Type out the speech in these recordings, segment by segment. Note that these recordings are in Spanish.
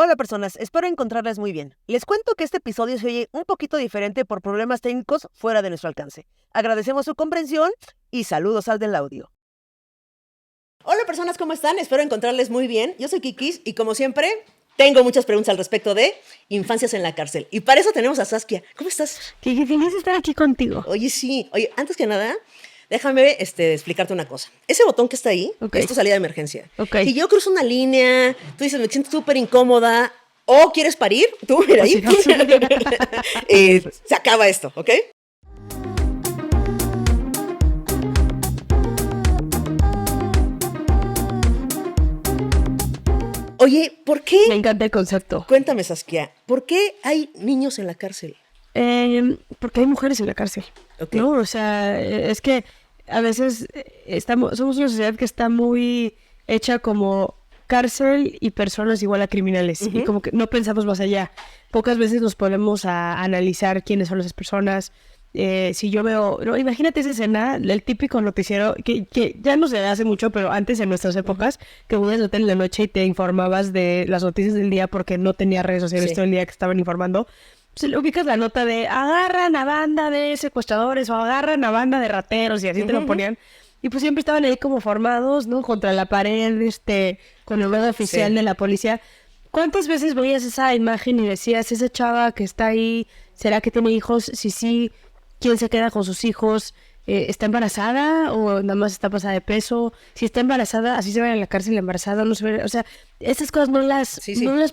Hola personas, espero encontrarles muy bien. Les cuento que este episodio se oye un poquito diferente por problemas técnicos fuera de nuestro alcance. Agradecemos su comprensión y saludos al del audio. Hola personas, ¿cómo están? Espero encontrarles muy bien. Yo soy Kikis y como siempre tengo muchas preguntas al respecto de infancias en la cárcel. Y para eso tenemos a Saskia. ¿Cómo estás? Qué feliz de estar aquí contigo. Oye, sí. Oye, antes que nada, déjame explicarte una cosa. Ese botón que está ahí es tu salida de emergencia. Si yo cruzo una línea, tú dices, me siento súper incómoda, o quieres parir, tú mira ahí, se acaba esto, ¿ok? Oye, ¿por qué? Me encanta el concepto. Cuéntame, Saskia, ¿por qué hay niños en la cárcel? Porque hay mujeres en la cárcel, ¿no? O sea, es que a veces somos una sociedad que está muy hecha como cárcel y personas igual a criminales. Y como que no pensamos más allá. Pocas veces nos ponemos a analizar quiénes son esas personas. Si yo veo... No, imagínate esa escena, el típico noticiero, que ya no se hace mucho, pero antes en nuestras épocas, que ibas al hotel en la noche y te informabas de las noticias del día porque no tenía redes sociales todo el día que estaban informando. Pues ubicas la nota de agarran a banda de secuestradores o agarran a banda de rateros y así te lo ponían. Y pues siempre estaban ahí como formados, ¿no? Contra la pared, con el ruedo oficial de la policía. ¿Cuántas veces veías esa imagen y decías, esa chava que está ahí, ¿será que tiene hijos? Si sí, ¿quién se queda con sus hijos? ¿Está embarazada o nada más está pasada de peso? Si está embarazada, así se va a la cárcel embarazada, no se ve, o sea, estas cosas no las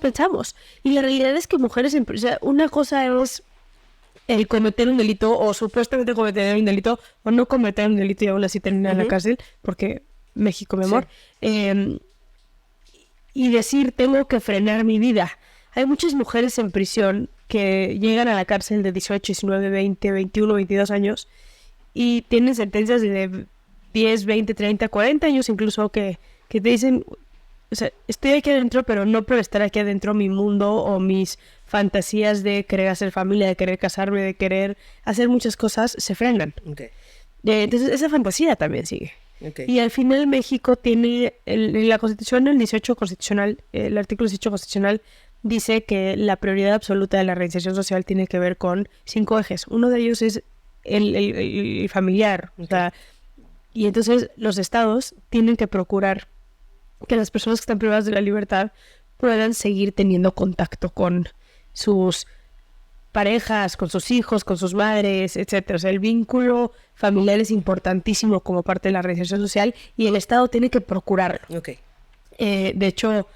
pensamos. Y la realidad es que mujeres, o sea, una cosa es el cometer un delito o supuestamente cometer un delito o no cometer un delito y aún así terminar en la cárcel, porque México, mi amor, y decir, tengo que frenar mi vida. Hay muchas mujeres en prisión que llegan a la cárcel de 18, 19, 20, 21, 22 años y tienen sentencias de 10, 20, 30, 40 años incluso que te dicen, o sea, estoy aquí adentro, pero no por estar aquí adentro mi mundo o mis fantasías de querer hacer familia, de querer casarme, de querer hacer muchas cosas, se frenan. Entonces esa fantasía también sigue. Y al final México tiene, la Constitución, el 18 constitucional, el artículo 18 constitucional, dice que la prioridad absoluta de la reinserción social tiene que ver con 5 ejes. Uno de ellos es el familiar. O sea, y entonces los estados tienen que procurar que las personas que están privadas de la libertad puedan seguir teniendo contacto con sus parejas, con sus hijos, con sus madres, etcétera. O sea, el vínculo familiar es importantísimo como parte de la reinserción social y el Estado tiene que procurarlo. De hecho,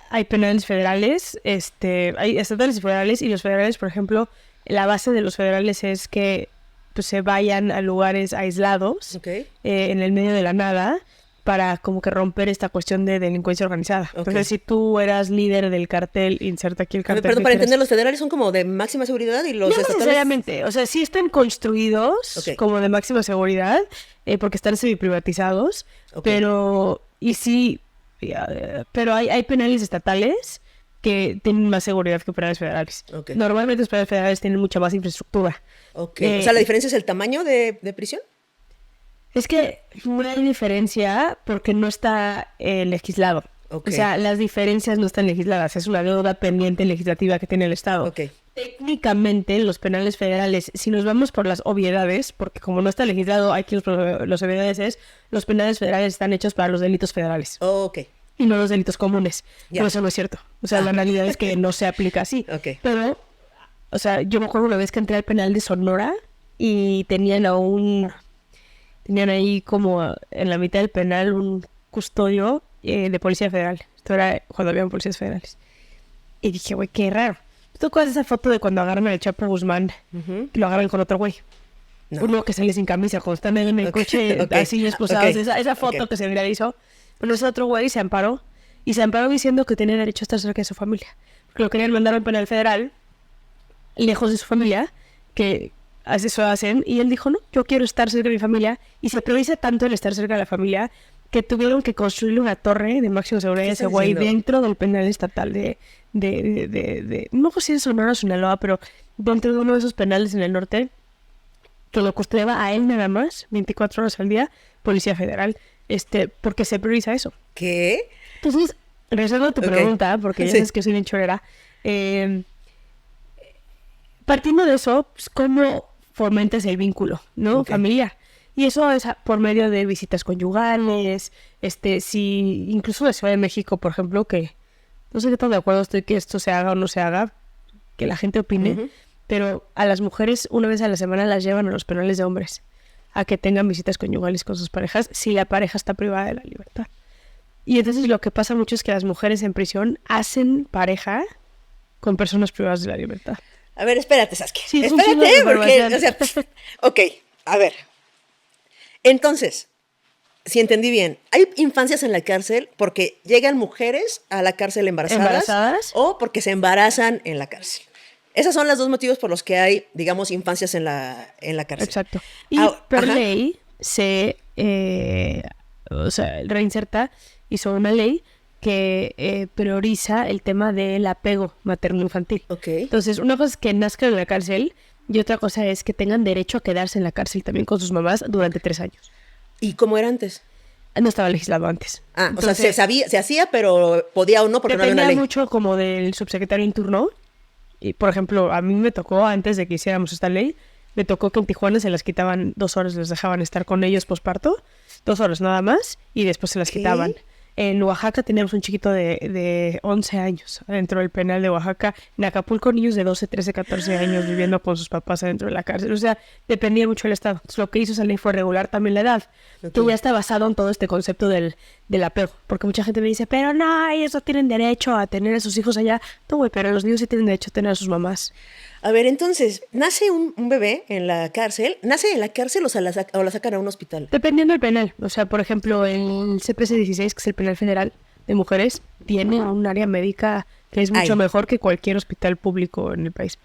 hay penales federales, hay estatales y federales, y los federales, por ejemplo, la base de los federales es que pues, se vayan a lugares aislados, en el medio de la nada, para como que romper esta cuestión de delincuencia organizada. Entonces, si tú eras líder del cartel, inserta aquí el cartel. Pero para entender, los federales son como de máxima seguridad y los estatales... No necesariamente, o sea, sí están construidos como de máxima seguridad, porque están semiprivatizados, pero, y sí, pero hay penales estatales que tienen más seguridad que penales federales. Normalmente los penales federales tienen mucha más infraestructura. O sea, ¿la diferencia es el tamaño de prisión? Es que no hay diferencia porque no está legislado. O sea, las diferencias no están legisladas. Es una deuda pendiente legislativa que tiene el Estado. Técnicamente, los penales federales, si nos vamos por las obviedades, porque como no está legislado, aquí los obviedades es, los penales federales están hechos para los delitos federales. Y no los delitos comunes. Pero eso no es cierto. O sea, la realidad es que no se aplica así. Pero, o sea, yo me acuerdo una vez que entré al penal de Sonora y tenían ahí como en la mitad del penal un custodio de policía federal. Esto era cuando habían policías federales. Y dije, güey, qué raro. ¿Tú cuál es esa foto de cuando agarran al Chapo Guzmán y lo agarran con otro güey? Uno que sale sin camisa, cuando están en el coche así esposados. Esa foto que se viralizó. Bueno, ese otro güey se amparó. Y se amparó diciendo que tenía derecho a estar cerca de su familia. Porque lo querían mandar al penal federal, lejos de su familia, que eso hacen, y él dijo, no, yo quiero estar cerca de mi familia, y se prioriza tanto el estar cerca de la familia, que tuvieron que construirle una torre de máxima seguridad a ese güey dentro del penal estatal no sé si es Sonora o Sinaloa, pero dentro de uno de esos penales en el norte, que lo custodiaba a él nada más, 24 horas al día, Policía Federal, porque se prioriza eso. ¿Qué? Entonces, regresando a tu pregunta, porque ya sabes que soy bien chorera, partiendo de eso, pues, ¿cómo fomentas el vínculo, ¿no? Familiar. Y eso es por medio de visitas conyugales, si incluso en la Ciudad de México, por ejemplo, que no sé qué tan de acuerdo estoy que esto se haga o no se haga, que la gente opine, pero a las mujeres una vez a la semana las llevan a los penales de hombres a que tengan visitas conyugales con sus parejas si la pareja está privada de la libertad. Y entonces lo que pasa mucho es que las mujeres en prisión hacen pareja con personas privadas de la libertad. A ver, espérate, Saskia. Sí, espérate, porque, o sea, ok, a ver. Entonces, si entendí bien, ¿hay infancias en la cárcel porque llegan mujeres a la cárcel embarazadas o porque se embarazan en la cárcel? Esos son los dos motivos por los que hay, digamos, infancias en la cárcel. Exacto. Y por ley se reinserta, hizo una ley que prioriza el tema del apego materno-infantil. Entonces, una cosa es que nazcan en la cárcel y otra cosa es que tengan derecho a quedarse en la cárcel también con sus mamás durante 3 años. ¿Y cómo era antes? No estaba legislado antes. Entonces, o sea, se hacía, pero podía o no porque no había una ley. Dependía mucho como del subsecretario en turno. Y, por ejemplo, a mí me tocó, antes de que hiciéramos esta ley, me tocó que en Tijuana se las quitaban 2 horas, les dejaban estar con ellos posparto, 2 horas nada más, y después se las quitaban. En Oaxaca teníamos un chiquito de 11 años dentro del penal de Oaxaca. En Acapulco, niños de 12, 13, 14 años viviendo con sus papás adentro de la cárcel. O sea, dependía mucho del Estado. Entonces, lo que hizo esa ley fue regular también la edad, que ya está basado en todo este concepto del apego. Porque mucha gente me dice, pero no, ellos no tienen derecho a tener a sus hijos allá. No, güey, pero los niños sí tienen derecho a tener a sus mamás. A ver, entonces, ¿nace un bebé en la cárcel? ¿Nace en la cárcel o la sacan a un hospital? Dependiendo del penal. O sea, por ejemplo, el CPC 16, que es el penal federal de mujeres, tiene un área médica que es mucho mejor que cualquier hospital público en el país.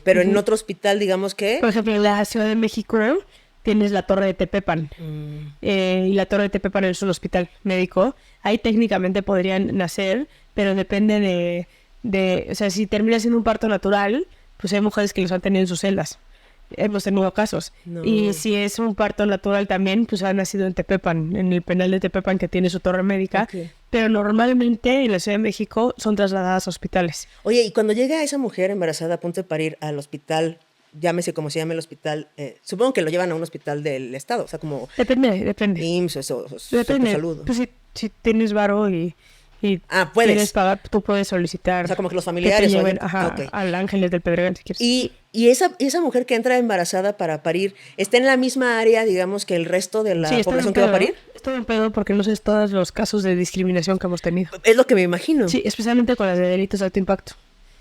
Pero en otro hospital, digamos que... Por ejemplo, en la Ciudad de México tienes la Torre de Tepepan. Y la Torre de Tepepan es un hospital médico. Ahí técnicamente podrían nacer, pero depende de... O sea, si termina siendo un parto natural, pues hay mujeres que los han tenido en sus celdas. Hemos tenido casos. Y si es un parto natural también, pues ha nacido en Tepepan, en el penal de Tepepan, que tiene su torre médica. Pero normalmente en la Ciudad de México son trasladadas a hospitales. Oye, y cuando llega esa mujer embarazada a punto de parir al hospital, llámese como se llame el hospital, supongo que lo llevan a un hospital del estado, o sea, como... Depende. IMSS o depende. Salud. Pues si tienes varo y puedes quieres pagar, tú puedes solicitar. O sea, como que los familiares que te lleven, al Ángeles del Pedregal, si quieres. Y esa mujer que entra embarazada para parir, ¿está en la misma área, digamos, que el resto de la población que va a parir? Estoy en pedo porque no sé todos los casos de discriminación que hemos tenido. Es lo que me imagino. Sí, especialmente con las de delitos de alto impacto.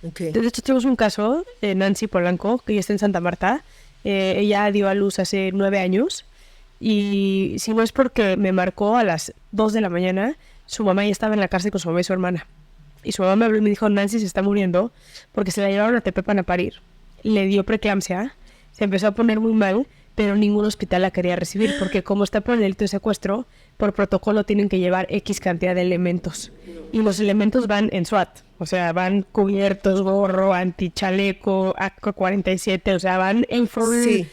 De hecho, tenemos un caso de Nancy Polanco, que ya está en Santa Marta. Ella dio a luz hace 9 años. Y si no es porque me marcó a las 2 de la mañana, su mamá ya estaba en la cárcel con su mamá y su hermana. Y su mamá me habló y me dijo, Nancy se está muriendo porque se la llevaron a Tepepan a parir. Le dio preeclampsia, se empezó a poner muy mal, pero ningún hospital la quería recibir porque como está por el delito de secuestro, por protocolo tienen que llevar X cantidad de elementos. Y los elementos van en SWAT, o sea, van cubiertos, gorro, antichaleco, AK-47, o sea, van en full.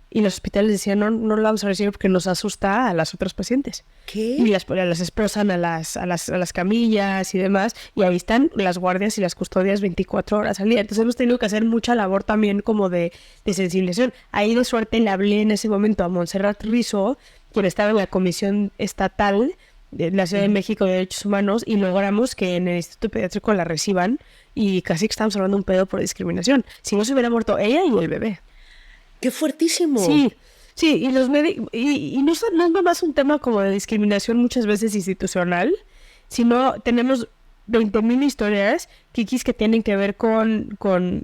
Y los hospitales decían, no lo vamos a recibir porque nos asusta a las otras pacientes. ¿Qué? Y las esposan a las camillas y demás, y ahí están las guardias y las custodias 24 horas al día. Entonces hemos tenido que hacer mucha labor también como de sensibilización. Ahí de suerte le hablé en ese momento a Montserrat Rizo, quien estaba en la Comisión Estatal de la Ciudad de México de Derechos Humanos, y logramos que en el Instituto Pediátrico la reciban, y casi que estamos hablando de un pedo por discriminación. Si no se hubiera muerto ella y el bebé. ¡Qué fuertísimo! Sí, y los médicos, y no es más un tema como de discriminación muchas veces institucional, sino tenemos 20,000 historias, kikis, que tienen que ver con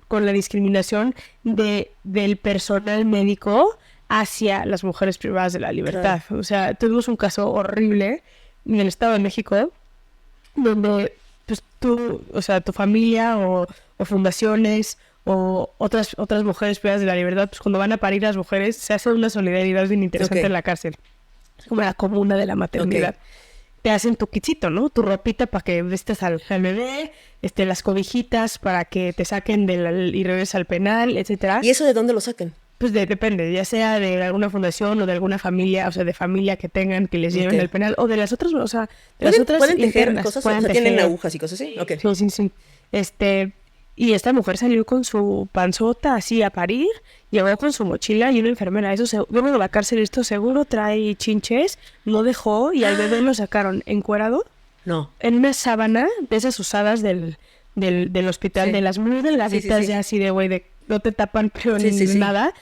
la discriminación del personal médico hacia las mujeres privadas de la libertad. Claro. O sea, tuvimos un caso horrible en el Estado de México, donde pues tu familia o fundaciones o otras mujeres privadas de la libertad, pues cuando van a parir las mujeres se hace una solidaridad bien interesante en la cárcel. Es como la comuna de la maternidad. Te hacen tu kitcito, ¿no? Tu ropita para que vestas al bebé, las cobijitas para que te saquen y regreses al penal, etcétera. ¿Y eso de dónde lo sacan? Pues depende, ya sea de alguna fundación o de alguna familia, o sea, de familia que tengan, que les lleven el penal, o de las otras, o sea, de las otras ¿Pueden tejer internas, cosas? pueden O sea, ¿tienen tejer. agujas y cosas así? Ok. Sí. Y esta mujer salió con su panzota así a parir, llegó con su mochila y una enfermera. Bueno, de la cárcel esto seguro trae chinches, no dejó y al bebé lo sacaron encuerado No. en una sábana de esas usadas del hospital, Sí. de las muy delgaditas, Sí. ya así de güey, de no te tapan pero Sí. nada.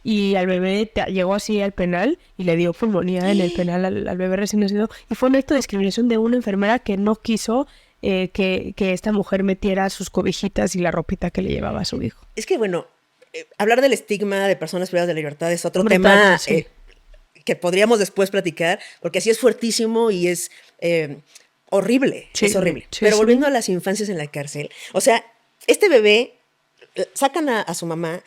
Y al bebé llegó así al penal y le dio pulmonía en el penal al bebé recién nacido. Y fue un acto de discriminación de una enfermera que no quiso que esta mujer metiera sus cobijitas y la ropita que le llevaba a su hijo. Es que, bueno, hablar del estigma de personas privadas de la libertad es otro Brutal, tema sí. que podríamos después platicar, porque así es fuertísimo y es horrible. Sí, es horrible. sí, Pero sí. volviendo a las infancias en la cárcel, o sea, este bebé, sacan a su mamá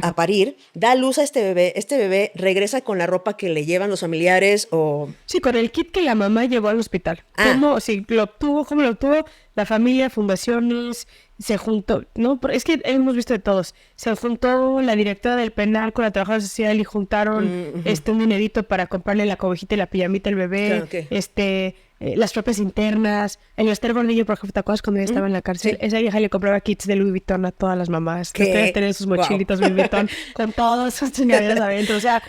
a parir, da a luz a este bebé regresa con la ropa que le llevan los familiares o... Sí, con el kit que la mamá llevó al hospital. ¿Cómo lo obtuvo? ¿Cómo lo obtuvo? La familia, fundaciones, se juntó, ¿no? Es que hemos visto de todos. Se juntó la directora del penal con la trabajadora social y juntaron un dinerito para comprarle la cobijita y la pijamita al bebé, Claro, las propias internas. El Esther Gordillo, por ejemplo, ¿te acuerdas cuando ella estaba en la cárcel? Sí. Esa vieja le compraba kits de Louis Vuitton a todas las mamás. ¿Qué? Ustedes tenían sus mochilitos Louis Vuitton con todos sus chingaderas adentro. O sea,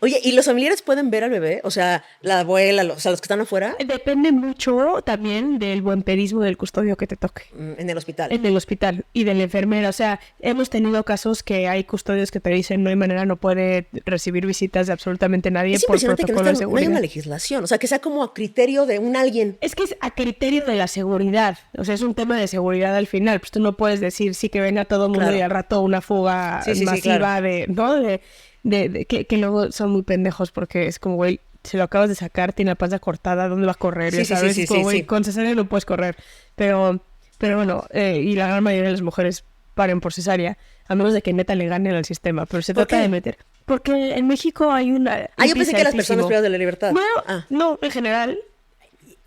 Oye, ¿y los familiares pueden ver al bebé? O sea, la abuela, o sea, los que están afuera. depende mucho también del buen pedismo del custodio que te toque. En el hospital. En el hospital y de la enfermera. O sea, hemos tenido casos que hay custodios que te dicen no hay manera, no puede recibir visitas de absolutamente nadie Es por impresionante que no, protocolo de no hay seguridad. una legislación, o sea, que sea como a criterio de un alguien. Es que es a criterio de la seguridad. O sea, es un tema de seguridad al final. Pues tú no puedes decir sí que venga todo el mundo Claro. y al rato una fuga Sí, masiva claro. que luego son muy pendejos porque es como, güey, si lo acabas de sacar, tiene la panza cortada, ¿dónde va a correr? Sí, Ya sí, sabes, sí, es como, sí, güey, sí. con cesárea no puedes correr. Pero bueno, y la gran mayoría de las mujeres paren por cesárea, a menos de que neta le ganen al sistema. Pero se ¿Por trata qué? de meter. Porque en México hay una... Yo pensé que las personas altísimo. privadas de la libertad. Bueno, no, en general,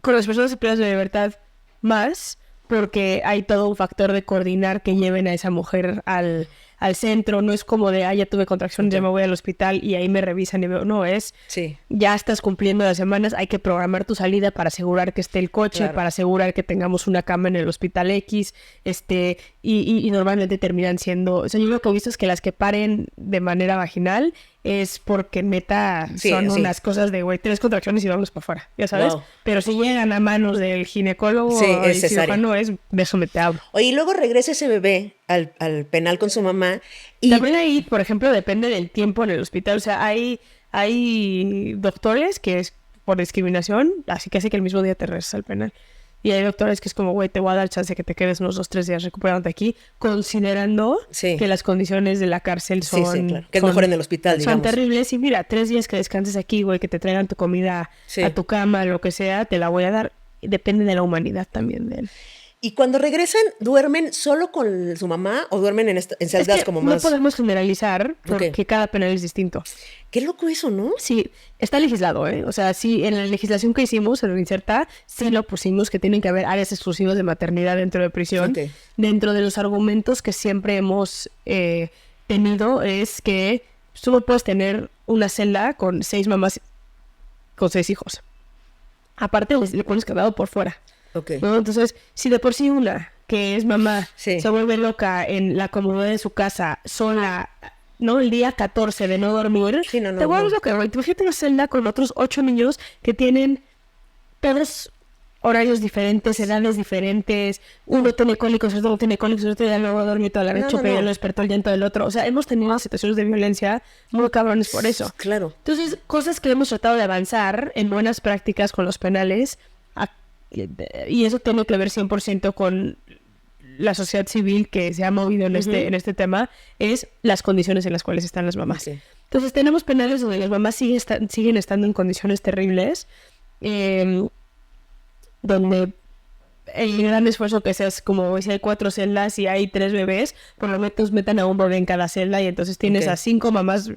con las personas privadas de libertad más, porque hay todo un factor de coordinar que lleven a esa mujer al centro. No es como de, ya tuve contracciones, ya me voy al hospital y ahí me revisan y veo. No, es, Sí. ya estás cumpliendo las semanas, hay que programar tu salida para asegurar que esté el coche, Claro. para asegurar que tengamos una cama en el hospital X, y normalmente terminan siendo, o sea, yo lo que he visto es que las que paren de manera vaginal es porque neta Sí, son sí. unas cosas de, güey, 3 contracciones y vamos para afuera, ya sabes. Wow. Pero si llegan a manos del ginecólogo Sí, o es el cesárea. cirujano, es, déjame te hablo. Oye, y luego regresa ese bebé al penal con su mamá y... También ahí, por ejemplo, depende del tiempo en el hospital. O sea, hay doctores que es por discriminación, así que hace que el mismo día te regresas al penal. Y hay doctores que es como, güey, te voy a dar chance que te quedes unos 2-3 días recuperándote aquí, considerando Sí. que las condiciones de la cárcel Sí, son... sí, claro. Que es mejor en el hospital, Son digamos. terribles. Y mira, 3 días que descanses aquí, güey, que te traigan tu comida Sí. a tu cama, lo que sea, te la voy a dar. Depende de la humanidad también de él. Y cuando regresan, ¿duermen solo con su mamá o duermen en celdas Es que como no más...? podemos generalizar porque Ok. cada penal es distinto. Qué loco eso, ¿no? Sí, está legislado, ¿eh? O sea, sí, en la legislación que hicimos, en el Inserta, sí lo pusimos que tienen que haber áreas exclusivas de maternidad dentro de prisión. Ok. Dentro de los argumentos que siempre hemos tenido es que tú no puedes tener una celda con 6 mamás con 6 hijos. Aparte, le pones candado por fuera, Ok. ¿no? Entonces, si de por sí una, que es mamá, Sí. se vuelve loca en la comodidad de su casa, sola, ¿no? El día 14 de no dormir, Sí, no, te vuelves no. loca, güey. Imagínate una celda con otros 8 niños que tienen pedos horarios diferentes, edades diferentes, uno tiene cólicos, otro no tiene cólicos, otro ya no va a dormir toda la noche, No, pero ya no. lo despertó el llanto del otro. O sea, hemos tenido situaciones de violencia muy cabrones por eso. Claro. Entonces, cosas que hemos tratado de avanzar en buenas prácticas con los penales, y eso tiene que ver 100% con la sociedad civil que se ha movido en este tema, es las condiciones en las cuales están las mamás. Sí. Entonces, tenemos penales donde las mamás siguen estando en condiciones terribles, donde el gran esfuerzo que sea es como si hay 4 celdas y hay 3 bebés, por lo menos metan a un bebé en cada celda y entonces tienes Ok. a 5 mamás,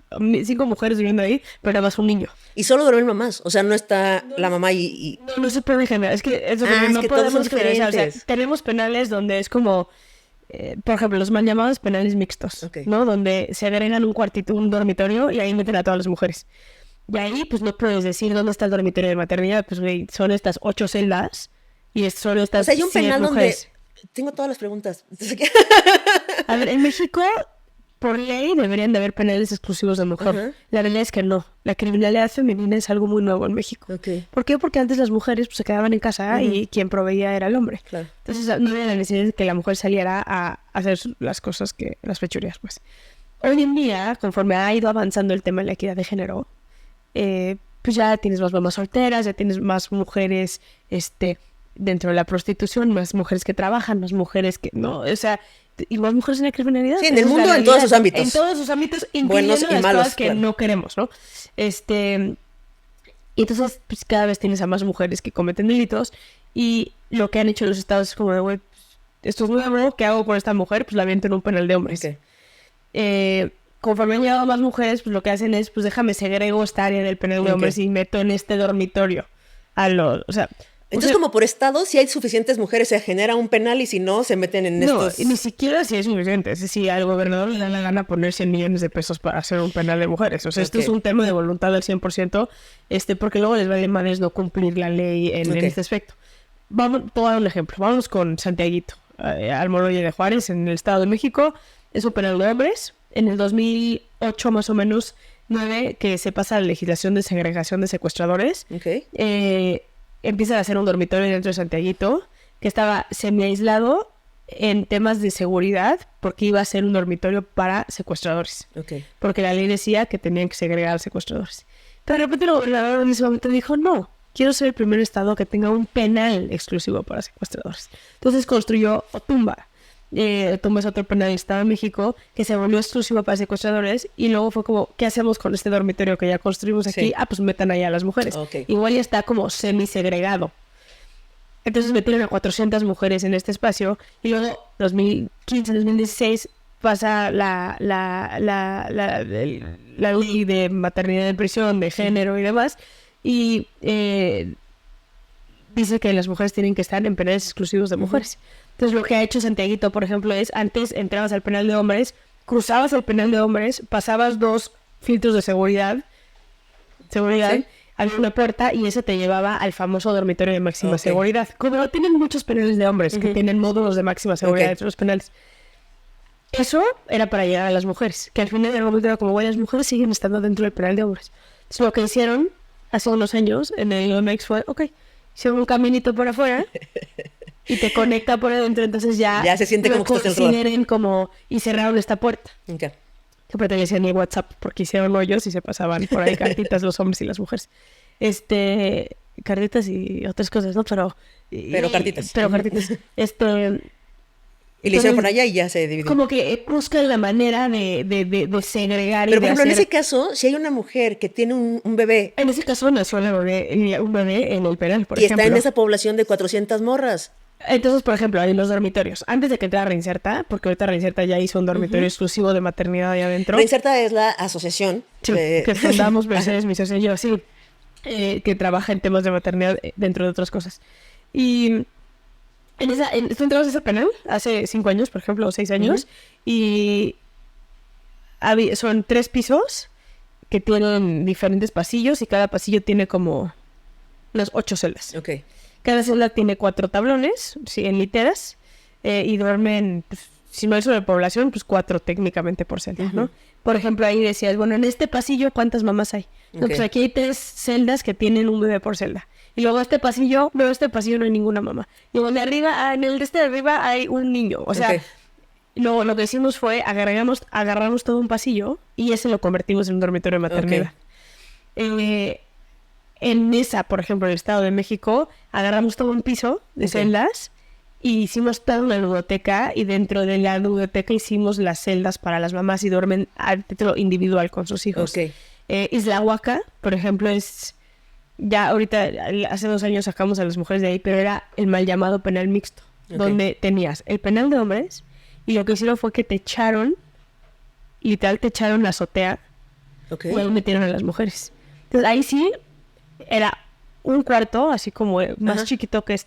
5 mujeres viviendo ahí, pero nada más un niño. Y solo duermen mamás, o sea, no está la mamá y... No se puede generar, es que eso Ah, es no que todos podemos son generalizar. O sea, diferentes. tenemos penales donde es como por ejemplo, los mal llamados penales mixtos, ¿no? Donde se agregan un cuartito, un dormitorio y ahí meten a todas las mujeres. Y ahí, pues no puedes decir dónde está el dormitorio de maternidad, pues güey, son estas 8 celdas y son estas. O sea, hay un penal mujeres. donde... Tengo todas las preguntas. A ver, en México, por ley, deberían de haber penales exclusivos de mujer. Uh-huh. La realidad es que no. La criminalidad femenina es algo muy nuevo en México. ¿Por qué? Porque antes las mujeres pues, se quedaban en casa y quien proveía era el hombre. Claro. Entonces no había la necesidad de que la mujer saliera a hacer las cosas las fechurías, pues. Hoy en día, conforme ha ido avanzando el tema de la equidad de género, pues ya tienes más mamás solteras, ya tienes más mujeres dentro de la prostitución, más mujeres que trabajan, más mujeres que no, o sea, y más mujeres en la criminalidad. Sí, en el mundo, en todos sus ámbitos. En todos sus ámbitos, incluyendo las malos, cosas que no queremos, ¿no? Y entonces, pues cada vez tienes a más mujeres que cometen delitos y lo que han hecho los estados es como de, güey, esto es nuevo, ¿qué hago con esta mujer? Pues la aviento en un penal de hombres. Conforme han llegado más mujeres, pues lo que hacen es, pues déjame segrego esta área del penal de hombres y meto en este dormitorio o sea... Entonces, como por estado, si hay suficientes mujeres, se genera un penal y si no, se meten en estos... No, ni siquiera si es suficiente. Es decir, al gobernador le da la gana poner 100 millones de pesos para hacer un penal de mujeres. O sea, esto es un tema de voluntad del 100%, porque luego les vale madres no cumplir la ley en este aspecto. Te voy a dar un ejemplo. Vámonos con Santiaguito, Almoloya de Juárez, en el Estado de México. Es un penal de hombres. En el 2008, más o menos, 9, que se pasa la legislación de segregación de secuestradores. Empiezan a hacer un dormitorio dentro de Santiaguito que estaba semi-aislado en temas de seguridad porque iba a ser un dormitorio para secuestradores. Porque la ley decía que tenían que segregar a secuestradores. Pero de repente el gobernador en ese momento dijo, no, quiero ser el primer estado que tenga un penal exclusivo para secuestradores. Entonces construyó Otumba. Otumba es otro penal del Estado de México que se volvió exclusivo para secuestradores y luego fue como, ¿qué hacemos con este dormitorio que ya construimos aquí? Pues metan allá a las mujeres. Igual ya está como semi-segregado. Entonces metieron a 400 mujeres en este espacio y luego 2015-2016 pasa la ley de maternidad en prisión, de género y demás y dice que las mujeres tienen que estar en penales exclusivos de mujeres. Entonces lo que ha hecho Santiaguito, por ejemplo, es antes entrabas al penal de hombres, cruzabas el penal de hombres, pasabas 2 filtros de seguridad, había una puerta y ese te llevaba al famoso dormitorio de máxima seguridad. Como tienen muchos penales de hombres que tienen módulos de máxima seguridad dentro de los penales. Eso era para llegar a las mujeres, que al final del momento era como, bueno, las mujeres siguen estando dentro del penal de hombres. Entonces lo que hicieron hace unos años en el OMX fue, hicieron un caminito por afuera y te conecta por adentro, entonces ya se siente como que estás consideren como y cerraron esta puerta. Que pertenecía ni WhatsApp porque hicieron hoyos y se pasaban por ahí cartitas los hombres y las mujeres. Cartitas y otras cosas, ¿no? Pero cartitas. Y le hicieron por allá y ya se dividió. Como que buscan la manera de segregar. Pero, por ejemplo, en ese caso, si hay una mujer que tiene un bebé... En ese caso nació un bebé en el penal, por ejemplo. Y está en esa población de 400 morras. Entonces, por ejemplo, en los dormitorios, antes de que entrara Reinserta, porque ahorita Reinserta ya hizo un dormitorio exclusivo de maternidad ahí adentro. Reinserta es la asociación que fundamos Mercedes, mi socia y yo, que trabaja en temas de maternidad, dentro de otras cosas. Y tú entrabas a ese penal hace 5 años, por ejemplo, o 6 años, y son 3 pisos que tienen diferentes pasillos y cada pasillo tiene como unas 8 celdas. Cada celda tiene 4 tablones, en literas, y duermen, pues, si no hay sobrepoblación, pues 4 técnicamente por celda, ¿no? Por ejemplo, ahí decías, bueno, en este pasillo, ¿cuántas mamás hay? No, pues aquí hay 3 celdas que tienen un bebé por celda. Y luego este pasillo no hay ninguna mamá. Y luego de arriba, en el de arriba hay un niño. O sea, luego lo que hicimos fue agarramos todo un pasillo y ese lo convertimos en un dormitorio de maternidad. En esa, por ejemplo, en el Estado de México, agarramos todo un piso de celdas y hicimos toda una ludoteca y dentro de la ludoteca hicimos las celdas para las mamás y duermen a título individual con sus hijos. Isla Huaca, por ejemplo, es... Ya ahorita, hace 2 años sacamos a las mujeres de ahí, pero era el mal llamado penal mixto, donde tenías el penal de hombres y lo que hicieron fue que te echaron la azotea y luego metieron a las mujeres. Entonces ahí sí era un cuarto, así como más chiquito que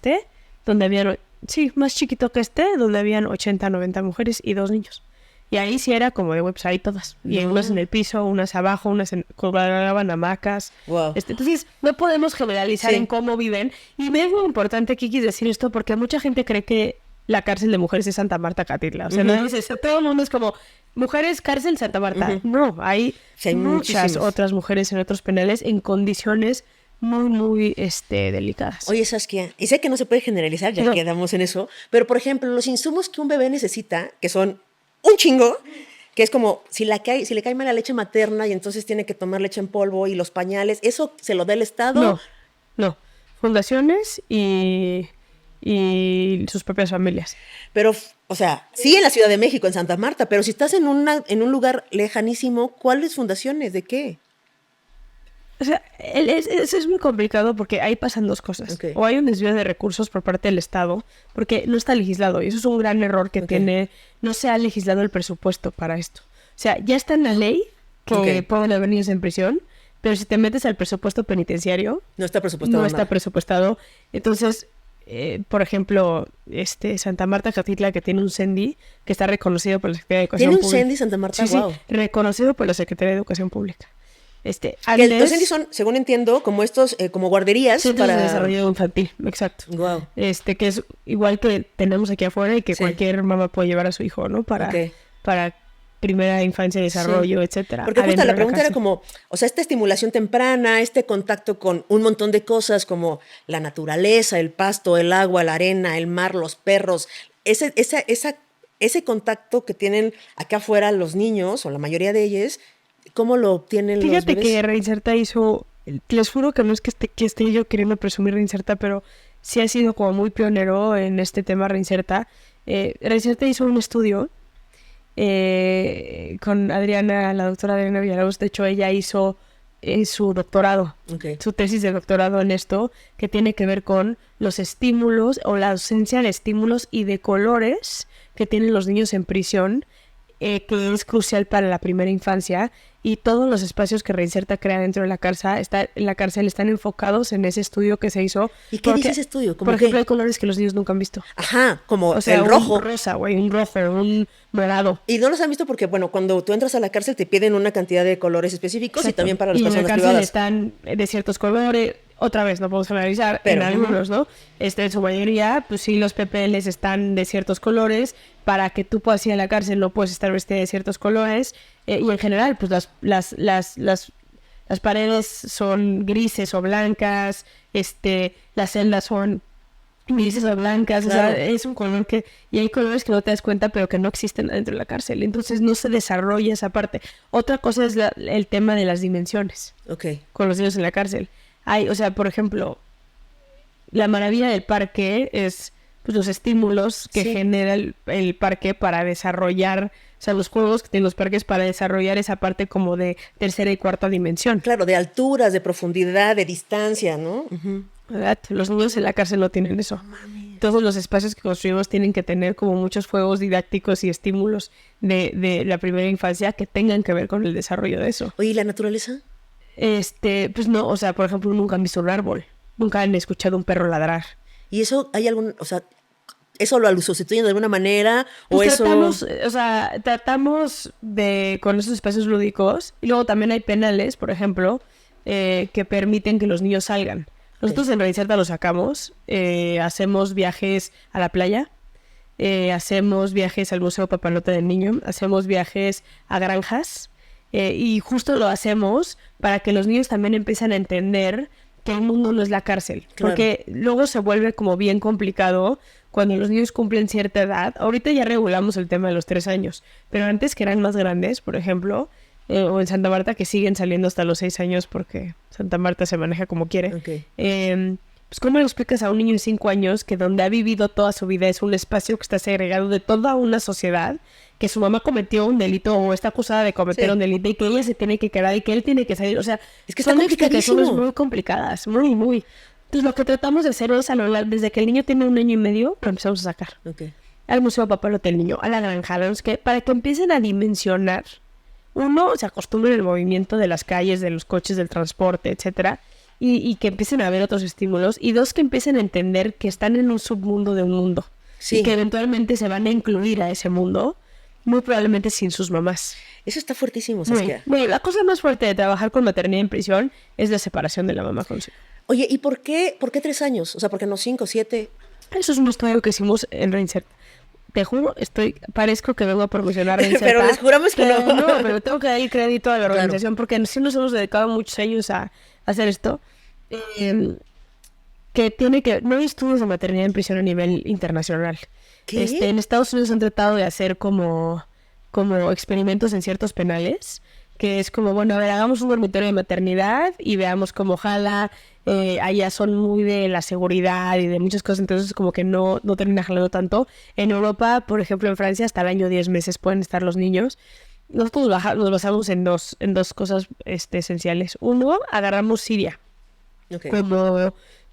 donde había sí, más chiquito que donde habían 80, 90 mujeres y 2 niños. Y ahí sí era como de pues ahí todas. Y unas en el piso, unas abajo, unas colgaban hamacas. Wow. Entonces, no podemos generalizar en cómo viven. Y me es muy importante, Kiki, decir esto, porque mucha gente cree que la cárcel de mujeres es Santa Marta Catitla. O sea, no es eso. Todo el mundo es como, mujeres, cárcel, Santa Marta. No, hay muchas otras mujeres en otros penales en condiciones muy, muy delicadas. Oye, Saskia, y sé que no se puede generalizar, ya quedamos en eso, pero por ejemplo, los insumos que un bebé necesita, que son un chingo, que es como si le cae mal la leche materna y entonces tiene que tomar leche en polvo y los pañales, ¿eso se lo da el Estado? No. Fundaciones y sus propias familias. Pero, o sea, sí en la Ciudad de México, en Santa Marta, pero si estás en un lugar lejanísimo, ¿cuáles fundaciones? ¿De qué? O sea, es muy complicado porque ahí pasan dos cosas. Okay. O hay un desvío de recursos por parte del Estado, porque no está legislado. Y eso es un gran error que tiene. No se ha legislado el presupuesto para esto. O sea, ya está en la ley que pueden haber niños en prisión, pero si te metes al presupuesto penitenciario... No está presupuestado. No está presupuestado. Entonces, por ejemplo, Santa Marta Catitla, que tiene un CENDI, que está reconocido por la Secretaría de Educación Pública. ¿Tiene un CENDI Santa Marta? Sí, wow. Sí, reconocido por la Secretaría de Educación Pública. Los CENDIs son, según entiendo, como estos, como guarderías para desarrollo infantil, exacto. Wow. Que es igual que tenemos aquí afuera y que cualquier mamá puede llevar a su hijo, ¿no? Para primera infancia, desarrollo, etcétera. Porque justo la pregunta era como, o sea, esta estimulación temprana, este contacto con un montón de cosas como la naturaleza, el pasto, el agua, la arena, el mar, los perros, ese contacto que tienen acá afuera los niños, o la mayoría de ellos, ¿cómo lo obtienen los bebés? Fíjate que Reinserta hizo, les juro que no es que esté yo queriendo presumir Reinserta, pero sí ha sido como muy pionero en este tema Reinserta. Reinserta hizo un estudio con Adriana, la doctora Adriana Villalobos. De hecho, ella hizo su doctorado, su tesis de doctorado en esto, que tiene que ver con los estímulos o la ausencia de estímulos y de colores que tienen los niños en prisión, que es crucial para la primera infancia, y todos los espacios que Reinserta crea dentro de la cárcel están enfocados en ese estudio que se hizo. ¿Y qué dice ese estudio? Por ejemplo, hay colores que los niños nunca han visto. Ajá, como o sea, el rojo. Un rosa, güey, un rojo, un morado. Y no los han visto porque, bueno, cuando tú entras a la cárcel te piden una cantidad de colores específicos. Exacto. Y también para las personas privadas. Y en la cárcel están de ciertos colores. Otra vez, no podemos generalizar, pero en algunos, ¿no? En su mayoría, pues sí, los PPLs están de ciertos colores. Para que tú puedas ir a la cárcel no puedes estar vestida de ciertos colores. Y en general, pues las paredes son grises o blancas. Las celdas son grises o blancas. Claro. O sea, es un color que... Y hay colores que no te das cuenta, pero que no existen dentro de la cárcel. Entonces no se desarrolla esa parte. Otra cosa es el tema de las dimensiones. Con los niños en la cárcel. O sea, por ejemplo, la maravilla del parque es pues, los estímulos que genera el parque para desarrollar, o sea, los juegos que tienen los parques para desarrollar esa parte como de tercera y cuarta dimensión. Claro, de alturas, de profundidad, de distancia, ¿no? ¿Verdad? Los niños en la cárcel no tienen eso. Todos los espacios que construimos tienen que tener como muchos juegos didácticos y estímulos de la primera infancia que tengan que ver con el desarrollo de eso. Oye, ¿y la naturaleza? Pues no, o sea, por ejemplo, nunca han visto un árbol, nunca han escuchado un perro ladrar. ¿Y eso hay algún, o sea, eso lo sustituyen de alguna manera? Pues tratamos con esos espacios lúdicos, y luego también hay penales, por ejemplo, que permiten que los niños salgan. Nosotros en Reinserta lo sacamos, hacemos viajes a la playa, hacemos viajes al Museo Papalote del Niño, hacemos viajes a granjas. Y justo lo hacemos para que los niños también empiecen a entender que el mundo no es la cárcel. Claro. Porque luego se vuelve como bien complicado cuando los niños cumplen cierta edad. Ahorita ya regulamos el tema de los 3 años, pero antes que eran más grandes, por ejemplo, o en Santa Marta, que siguen saliendo hasta los 6 años porque Santa Marta se maneja como quiere. Pues ¿cómo le explicas a un niño de 5 años que donde ha vivido toda su vida es un espacio que está segregado de toda una sociedad, que su mamá cometió un delito o está acusada de cometer un delito y que ella se tiene que quedar y que él tiene que salir? O sea, es que son explicaciones muy complicadas, muy, muy. Entonces lo que tratamos de hacer es desde que el niño tiene 1 año y medio, lo empezamos a sacar. Al Museo Papalote del Niño, a la granja, para que empiecen a dimensionar. Uno, se acostumbra al movimiento de las calles, de los coches, del transporte, etcétera. y que empiecen a ver otros estímulos. Y dos, que empiecen a entender que están en un submundo de un mundo. Sí. Y que eventualmente se van a incluir a ese mundo, muy probablemente sin sus mamás. Eso está fuertísimo, Saskia. Bueno, la cosa más fuerte de trabajar con maternidad en prisión es la separación de la mamá con su hijo. Oye, ¿y por qué 3 años? O sea, ¿por qué no 5, 7? Eso es un estudio que hicimos en Reinsert. Te juro, parezco que vengo a promocionar Reinsert. Pero les juramos que no. No, pero tengo que dar crédito a la organización, porque sí nos hemos dedicado muchos años a hacer esto. Que tiene que... No hay estudios de maternidad en prisión a nivel internacional. ¿Qué? En Estados Unidos han tratado de hacer como experimentos en ciertos penales, que es como, bueno, a ver, hagamos un dormitorio de maternidad y veamos cómo jala. Allá son muy de la seguridad y de muchas cosas, entonces como que no termina jalando tanto. En Europa, por ejemplo, en Francia, hasta el año 10 meses pueden estar los niños. Nosotros nos basamos en dos cosas esenciales. Uno, agarramos Siria, Okay.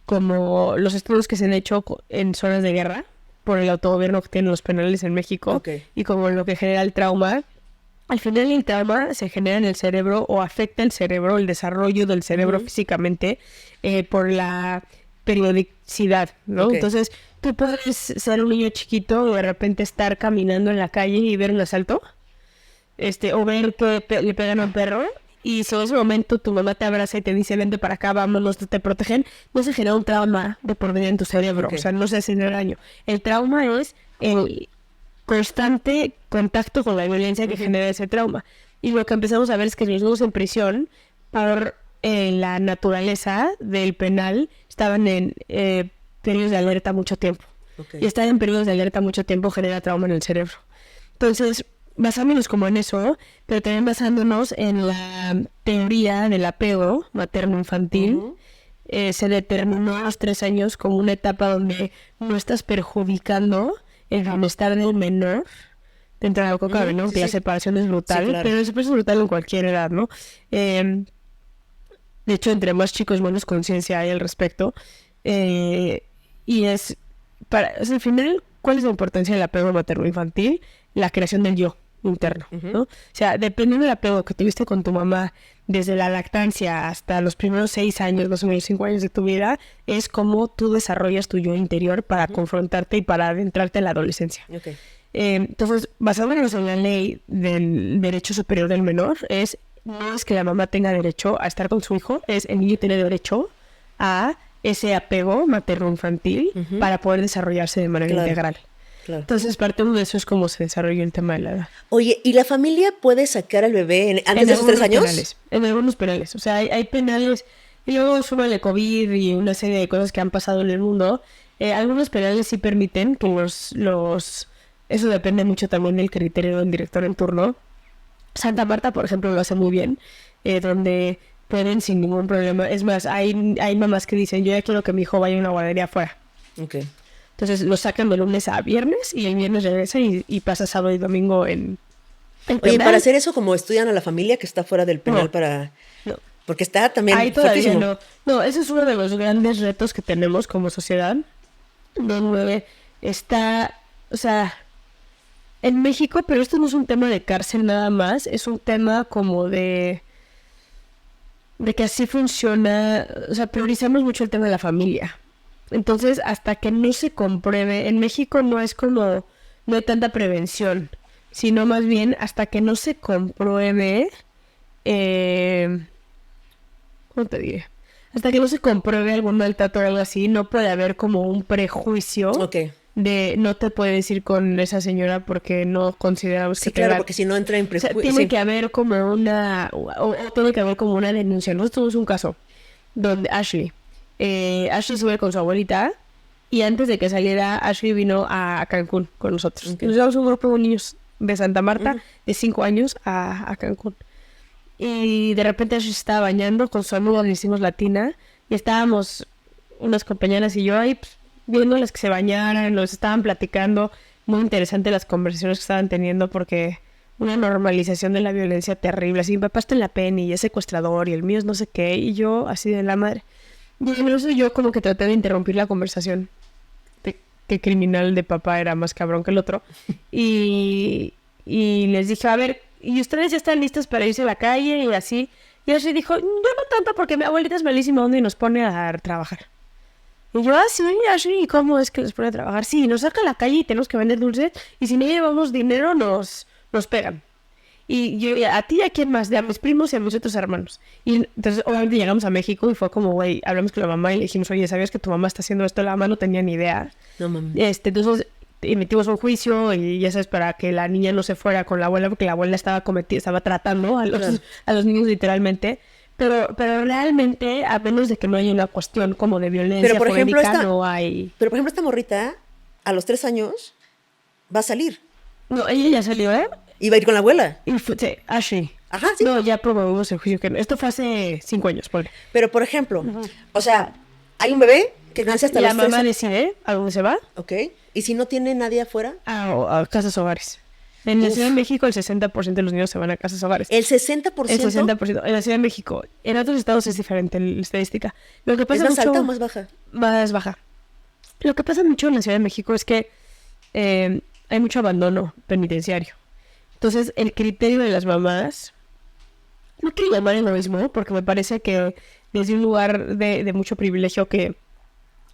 como los estudios que se han hecho en zonas de guerra por el autogobierno que tienen los penales en México, Okay. y como lo que genera el trauma. Al final el trauma se genera en el cerebro o afecta el cerebro, el desarrollo del cerebro físicamente, por la periodicidad, ¿no? Okay. Entonces, tú puedes ser un niño chiquito o de repente estar caminando en la calle y ver un asalto, o ver que le pegan a un perro, y si en ese momento tu mamá te abraza y te dice, vente para acá, vámonos, te protegen, no se genera un trauma de por vida en tu cerebro, Okay. o sea, no se hace daño. El trauma es el constante contacto con la violencia que genera ese trauma. Y lo que empezamos a ver es que los niños en prisión, por la naturaleza del penal, estaban en periodos de alerta mucho tiempo. Okay. Y estar en periodos de alerta mucho tiempo genera trauma en el cerebro. Entonces, basándonos como en eso, pero también basándonos en la teoría del apego materno-infantil, se determinó a los 3 años como una etapa donde no estás perjudicando el bienestar del menor dentro de algo que cabe, ¿no? Sí, Que la sí. separación es brutal, Sí, claro. pero la separación es brutal en cualquier edad, ¿no? De hecho, entre más chicos, menos conciencia hay al respecto. Y es, al final, ¿cuál es la importancia del apego materno-infantil? La creación del yo interno, ¿no? O sea, dependiendo del apego que tuviste con tu mamá desde la lactancia hasta los primeros 6 años, los primeros 5 años de tu vida, es cómo tú desarrollas tu yo interior para confrontarte y para adentrarte en la adolescencia. Okay. Entonces, basándonos en la ley del derecho superior del menor, no es que la mamá tenga derecho a estar con su hijo, es el niño tiene derecho a ese apego materno-infantil para poder desarrollarse de manera integral. Claro. Entonces, parte de eso es cómo se desarrolló el tema de la edad. Oye, ¿y la familia puede sacar al bebé antes de esos 3 años? Penales, en algunos penales. O sea, hay penales, y luego súmale COVID y una serie de cosas que han pasado en el mundo. Algunos penales sí permiten que eso depende mucho también del criterio del director en turno. Santa Marta, por ejemplo, lo hace muy bien, donde pueden sin ningún problema. Es más, hay mamás que dicen, yo ya quiero que mi hijo vaya a una guardería afuera. Okay. Entonces lo sacan de lunes a viernes y el viernes regresan y pasa sábado y domingo en Oye, penal. para hacer eso, como estudian a la familia que está fuera del penal No. Porque está también Ahí todavía fuertísimo. no, ese es uno de los grandes retos que tenemos como sociedad, donde está, o sea, en México, pero esto no es un tema de cárcel nada más, es un tema como de que así funciona, o sea, priorizamos mucho el tema de la familia. Entonces, hasta que no se compruebe, en México no hay tanta prevención, sino más bien hasta que no se compruebe, ¿cómo te diré? Hasta que no se compruebe algún maltrato o algo así, no puede haber como un prejuicio Okay. de no te puedes ir con esa señora porque no consideramos Sí, que claro, te va... porque si no entra en O sea, prejuicio. tiene que haber como o tiene que haber como una denuncia. Nosotros tuvimos un caso donde Ashley sube con su abuelita y antes de que saliera, Ashley vino a Cancún con nosotros. Okay. Nos llevamos un grupo de niños de Santa Marta de 5 años a Cancún. Y de repente Ashley se estaba bañando con su amiga, le hicimos latina, y estábamos unas compañeras y yo ahí pues, viendo las que se bañaran, los estaban platicando. Muy interesante las conversaciones que estaban teniendo porque una normalización de la violencia terrible. Así, mi papá está en la PEN y es secuestrador y el mío es no sé qué, y yo así de la madre. Y eso yo como que traté de interrumpir la conversación de qué criminal de papá era más cabrón que el otro. Y les dije, a ver, ¿y ustedes ya están listos para irse a la calle? Y así, Y así dijo, yo no tanto porque mi abuelita es malísima onda y nos pone a trabajar. Y yo, así, ¿cómo es que les pone a trabajar? Sí, nos saca a la calle y tenemos que vender dulces y si no llevamos dinero nos pegan. Y yo, a ti y a quién más, de a mis primos y a mis otros hermanos. Y entonces, obviamente, llegamos a México y fue como, güey, hablamos con la mamá y le dijimos, oye, ¿sabías que tu mamá está haciendo esto? La mamá no tenía ni idea. No mames. Entonces, emitimos un juicio y ya sabes, para que la niña no se fuera con la abuela, porque la abuela estaba tratando a los niños literalmente. Pero realmente, a menos de que no haya una cuestión como de violencia pero por ejemplo, no hay... Pero, por ejemplo, esta morrita, a los 3 años, va a salir. No, ella ya salió, ¿eh? ¿Y va a ir con la abuela? Sí, Ashley. Ajá, sí. No, ya promovimos el juicio. Esto fue hace 5 años, ponle. Pero, por ejemplo, o sea, hay un bebé que nace hasta los 3 años. La mamá decide a dónde se va. Ok. ¿Y si no tiene nadie afuera? A casas hogares. En la Ciudad de México, el 60% de los niños se van a casas hogares. ¿El 60%? El 60%. En la Ciudad de México. En otros estados es diferente la estadística. Lo que pasa ¿Es más alta o más baja? Más baja. Lo que pasa mucho en la Ciudad de México es que hay mucho abandono penitenciario. Entonces, el criterio de las mamás, no quiero llamar el mismo, porque me parece que desde un lugar de mucho privilegio que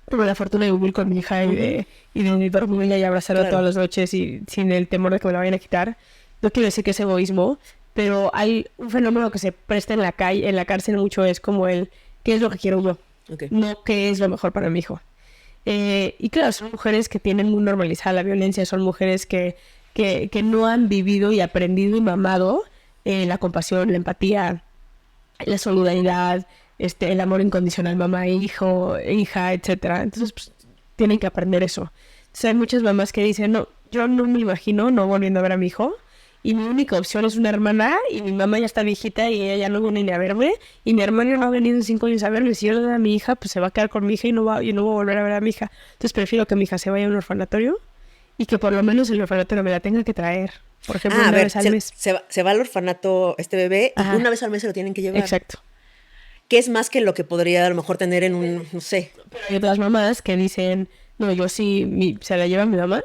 tuve la fortuna de vivir con mi hija y de dormirla y abrazarla todas las noches y sin el temor de que me la vayan a quitar. No quiero decir que es egoísmo, pero hay un fenómeno que se presta en la cárcel mucho, es como el ¿qué es lo que quiero yo? Okay. No qué es lo mejor para mi hijo. Y claro, son mujeres que tienen muy normalizada la violencia, son mujeres que no han vivido y aprendido y mamado la compasión, la empatía, la solidaridad, el amor incondicional, mamá, hijo, hija, etcétera. Entonces, pues, tienen que aprender eso. Entonces, hay muchas mamás que dicen, no, yo no me imagino no volviendo a ver a mi hijo, y mi única opción es una hermana, y mi mamá ya está viejita y ella ya no viene ni a verme, y mi hermano no ha venido en 5 años a verme, si yo le doy a mi hija, pues se va a quedar con mi hija y no voy a volver a ver a mi hija. Entonces, prefiero que mi hija se vaya a un orfanatorio, y que por lo menos el orfanatorio me la tenga que traer. Por ejemplo, una vez al mes. Se va al orfanato este bebé, y una vez al mes se lo tienen que llevar. Exacto. Que es más que lo que podría a lo mejor tener en un, no sé. Pero hay otras mamás que dicen, no, yo sí, se la lleva mi mamá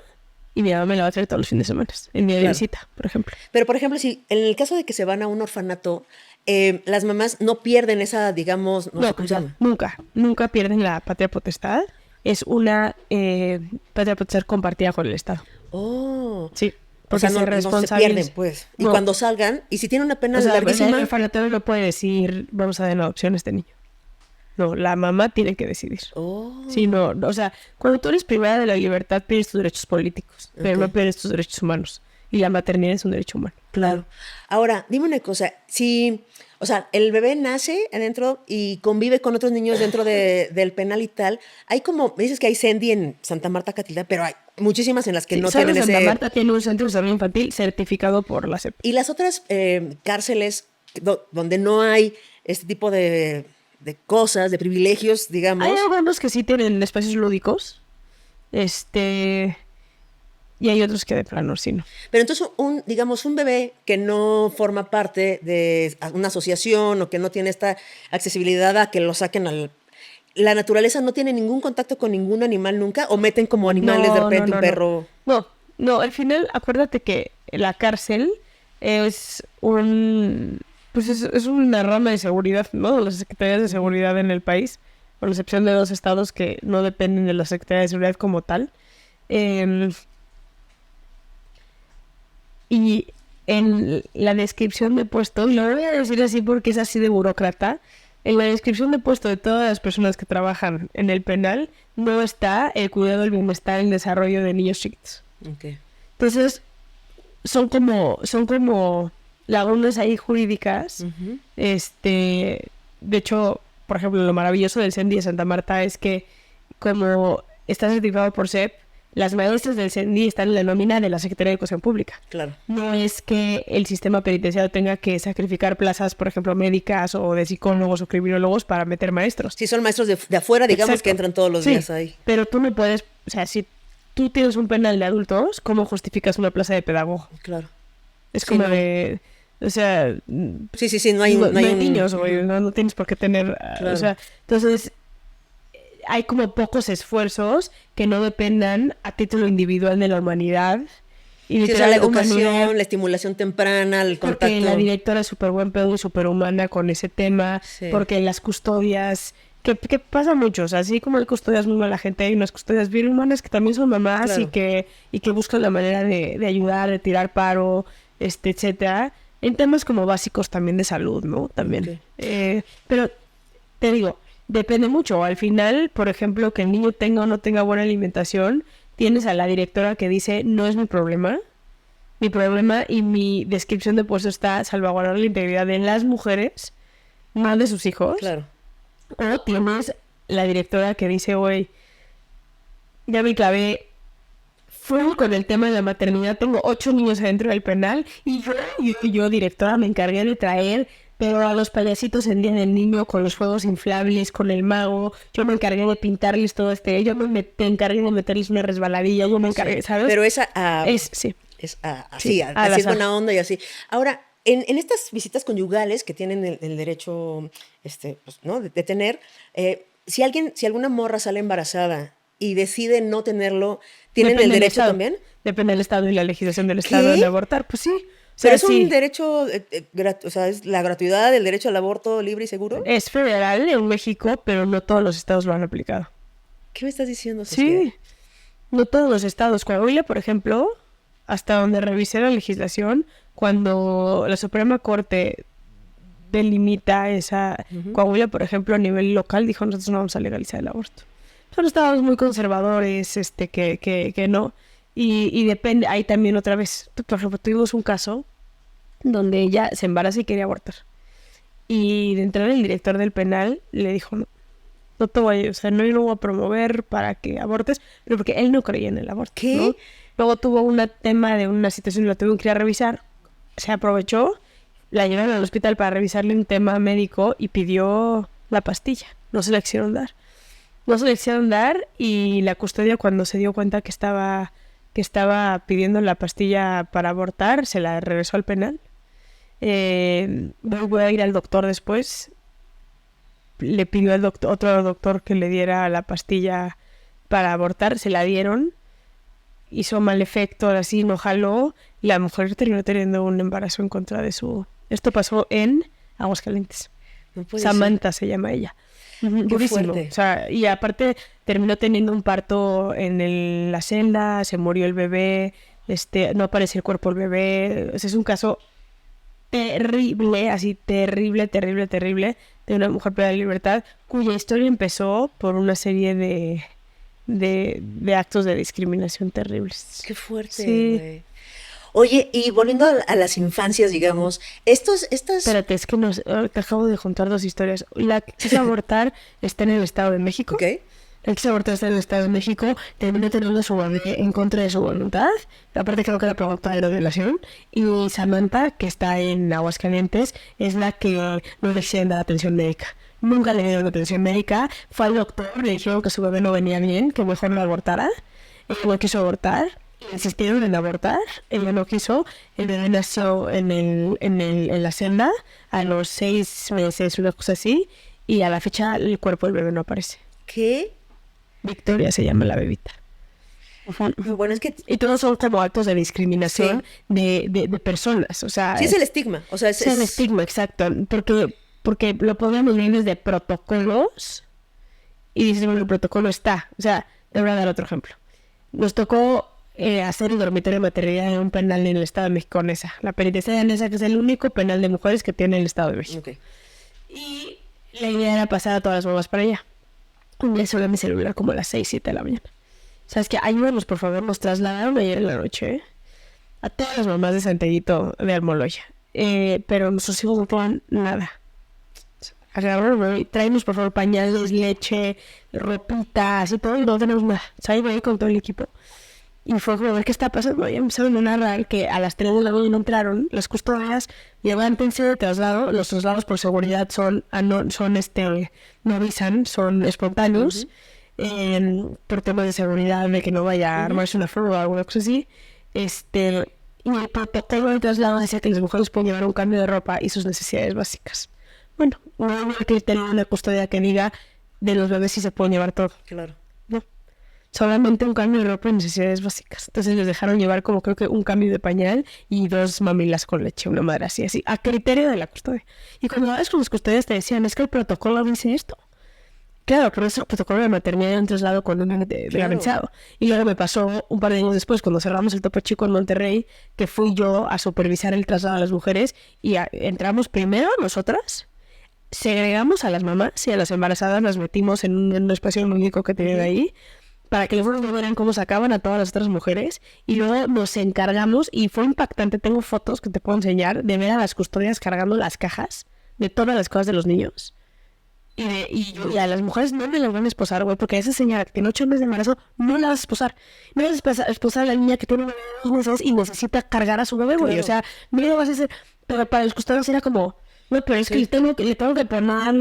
y mi mamá me la va a traer todos los fines de semana, en mi visita, por ejemplo. Pero, por ejemplo, si en el caso de que se van a un orfanato, las mamás no pierden esa, digamos, no sé cómo se llama. Nunca pierden la patria potestad. Es una patria potestad compartida con el Estado. Oh. Sí. Porque no se pierden, pues. Y cuando salgan, y si tienen una pena larguísima... El orfanatorio no puede decir, vamos a dar en adopción a este niño. No, la mamá tiene que decidir. Oh. Sí, no, o sea, cuando tú eres privada de la libertad, pierdes tus derechos políticos, pero no pierdes tus derechos humanos. Y la maternidad es un derecho humano. Claro. Ahora, dime una cosa, o sea, el bebé nace adentro y convive con otros niños dentro del penal y tal. Hay como, me dices que hay CENDI en Santa Marta, Catitla, pero hay muchísimas en las que no tienen ese... Santa Marta tiene un centro de desarrollo infantil certificado por la SEP. Y las otras cárceles donde no hay este tipo de cosas, de privilegios, digamos. Hay algunos que sí tienen espacios lúdicos, y hay otros que de plano sí no. Pero entonces, digamos, un bebé que no forma parte de una asociación o que no tiene esta accesibilidad a que lo saquen al... ¿La naturaleza no tiene ningún contacto con ningún animal nunca? ¿O meten como animales de repente un perro? No, al final, acuérdate que la cárcel es pues es una rama de seguridad, ¿no? Las secretarías de seguridad en el país, con excepción de 2 estados que no dependen de la Secretaría de Seguridad como tal. Y en la descripción de puesto, lo voy a decir así porque es así de burócrata, en la descripción de puesto de todas las personas que trabajan en el penal no está el cuidado, el bienestar, el desarrollo de niños chiquitos. Okay. Entonces, son como lagunas ahí jurídicas. Uh-huh. De hecho, por ejemplo, lo maravilloso del CENDI de Santa Marta es que como está certificado por SEP, las maestras del CENDI están en la nómina de la Secretaría de Educación Pública. Claro. No es que el sistema penitenciario tenga que sacrificar plazas, por ejemplo, médicas o de psicólogos o criminólogos para meter maestros. Si son maestros de afuera, digamos. Exacto. Que entran todos los días ahí. Pero tú no puedes, o sea, si tú tienes un penal de adultos, ¿cómo justificas una plaza de pedagogo? Claro. Es como de... O sea... Sí, no hay niños, güey, no tienes por qué tener... Claro. O sea, entonces... Hay como pocos esfuerzos que no dependan a título individual de la humanidad Y sí, o sea, la educación, la estimulación temprana, el contacto. Porque la directora es súper buen pedo y súper humana con ese tema, Sí. porque las custodias, que pasa mucho, o sea, así como hay custodias muy mala gente, hay unas custodias bien humanas que también son mamás Claro. y que buscan la manera de ayudar, de tirar paro, etcétera, en temas como básicos también de salud, ¿no? También. Okay. Pero te digo, depende mucho. Al final, por ejemplo, que el niño tenga o no tenga buena alimentación, tienes a la directora que dice, no es mi problema y mi descripción de puesto está salvaguardar la integridad de las mujeres, más de sus hijos. Claro. O tienes la directora que dice, oye, ya me clavé full con el tema de la maternidad, tengo 8 niños adentro del penal y yo, directora, me encargué de traer pero a los payasitos en Día del Niño con los juegos inflables, con el mago, yo me encargué de pintarles todo yo me encargué de meterles una resbaladilla, yo me encargué, ¿sabes? Pero esa sí. Es así, así es buena onda y así. Ahora, en estas visitas conyugales que tienen el derecho pues, ¿no? de tener, si alguna morra sale embarazada y decide no tenerlo, ¿tienen el derecho también? Depende del estado y la legislación del estado en abortar, pues sí. O sea, pero es un derecho, o sea, es la gratuidad del derecho al aborto libre y seguro. Es federal en México, pero no todos los estados lo han aplicado. ¿Qué me estás diciendo, Sofía? Sí, no todos los estados. Coahuila, por ejemplo, hasta donde revisé la legislación, cuando la Suprema Corte delimita esa... Coahuila, por ejemplo, a nivel local, dijo, nosotros no vamos a legalizar el aborto. Son estados muy conservadores, que no... Y depende, ahí también otra vez, por ejemplo, tuvimos un caso donde ella se embaraza y quería abortar. Y de entrada el director del penal le dijo, no te voy, o sea, no lo voy a promover para que abortes, pero porque él no creía en el aborto. ¿Qué? ¿No? Luego tuvo un tema de una situación y la tuvieron que ir a revisar, se aprovechó, la llevaron al hospital para revisarle un tema médico y pidió la pastilla, no se la quisieron dar. No se la quisieron dar y la custodia cuando se dio cuenta que estaba pidiendo la pastilla para abortar, se la regresó al penal. Voy a ir al doctor después. Le pidió al otro doctor que le diera la pastilla para abortar, se la dieron. Hizo mal efecto, así no jaló. Y la mujer terminó teniendo un embarazo en contra de su... Esto pasó en Aguascalientes. No puede Samantha ser. Se llama ella. Durísimo. O sea, y aparte terminó teniendo un parto en la celda, se murió el bebé, no apareció el cuerpo del bebé. O sea, es un caso terrible, así terrible, de una mujer privada de libertad, cuya historia empezó por una serie de actos de discriminación terribles. Qué fuerte, sí. Güey. Oye, y volviendo a las infancias, digamos, estas... Espérate, es que te acabo de juntar dos historias. La que quiso abortar está en el Estado de México. Ok. La que quiso abortar está en el Estado de México. Terminó teniendo su bebé en contra de su voluntad. Aparte creo que era producto de la violación. Y Samantha, que está en Aguascalientes, es la que no le quisieron dar atención médica. Nunca le dieron atención médica. Fue al doctor, le dijeron que su bebé no venía bien, que mejor no abortara. Ella no quiso abortar. Insistieron en abortar, ella no quiso, el bebé nació en la celda a los 6 meses, una cosa así, y a la fecha el cuerpo del bebé no aparece. ¿Qué? Victoria se llama la bebita. Bueno, es que... Y todos son como actos de discriminación de personas, o sea... Sí, es el estigma, o sea, es el estigma, exacto, porque lo podemos ver desde protocolos, y dices, bueno, el protocolo está, o sea, te voy a dar otro ejemplo. Nos tocó hacer el dormitorio de maternidad en un penal en el Estado de México, Nesa. La penitenciaria de Nesa, que es el único penal de mujeres que tiene el Estado de México. Okay. Y la idea era pasar a todas las mamás para allá. Un día sonó mi celular como a las 6, 7 de la mañana. ¿Sabes qué? Ayúdanos, por favor, nos trasladaron ayer en la noche a todas las mamás de Santiaguito de Almoloya. Pero nuestros hijos no toman nada. Agarraron, tráenos por favor pañales, leche, ropita, así todo, y no tenemos nada. Salimos ahí con todo el equipo. Y fue como, a ver qué está pasando. Y empezaron a narrar que a las 3 de la noche no entraron. Las custodias levántense de traslado. Los traslados por seguridad no avisan, son espontáneos. Por temas de seguridad, de que no vaya a armarse una fuga o alguna cosa así. Y el protocolo de traslado decía que las mujeres pueden llevar un cambio de ropa y sus necesidades básicas. Bueno, no hay que tener una custodia que diga de los bebés si se pueden llevar todo. Claro. No. solamente un cambio de ropa y necesidades básicas. Entonces les dejaron llevar como creo que un cambio de pañal y 2 mamilas con leche, una madre así, a criterio de la custodia. Y cuando hablas con los custodios te decían, es que el protocolo dice esto. Claro, pero ese protocolo de maternidad era un traslado con un legalizado. Y luego me pasó un par de años después, cuando cerramos el Topo Chico en Monterrey, que fui yo a supervisar el traslado a las mujeres y entramos primero nosotras, segregamos a las mamás y a las embarazadas, las metimos en un espacio único que tenían ahí, para que luego no vieran cómo sacaban a todas las otras mujeres, y luego nos encargamos, y fue impactante, tengo fotos que te puedo enseñar, de ver a las custodias cargando las cajas de todas las cosas de los niños. Y a las mujeres no me las van a esposar, güey, porque a esa señora que tiene 8 meses de embarazo no la vas a esposar. No vas a esposar a la niña que tiene 2 meses y necesita cargar a su bebé, güey. Claro. O sea, no lo vas a hacer. Pero para los custodios era como, no, pero es que le tengo que poner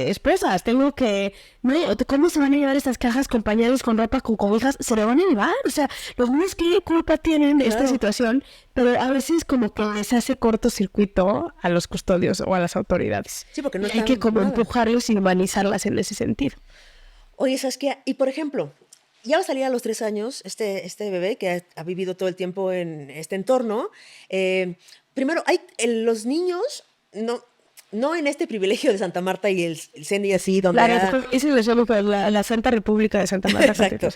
expresas, tengo que... No, ¿cómo se van a llevar estas cajas con pañales, con ropa, con cobijas? Se lo van a llevar, o sea, los niños qué culpa tienen de esta situación, pero a veces como que les hace cortocircuito a los custodios o a las autoridades. Sí, porque no hay que como empujarlos y humanizarlas en ese sentido. Oye, Saskia, y por ejemplo, ya va a salir a los 3 años este bebé que ha vivido todo el tiempo en este entorno. Primero, los niños... No en este privilegio de Santa Marta y el CENDI así, donde... Claro, eso lo llamo la Santa República de Santa Marta. Exacto.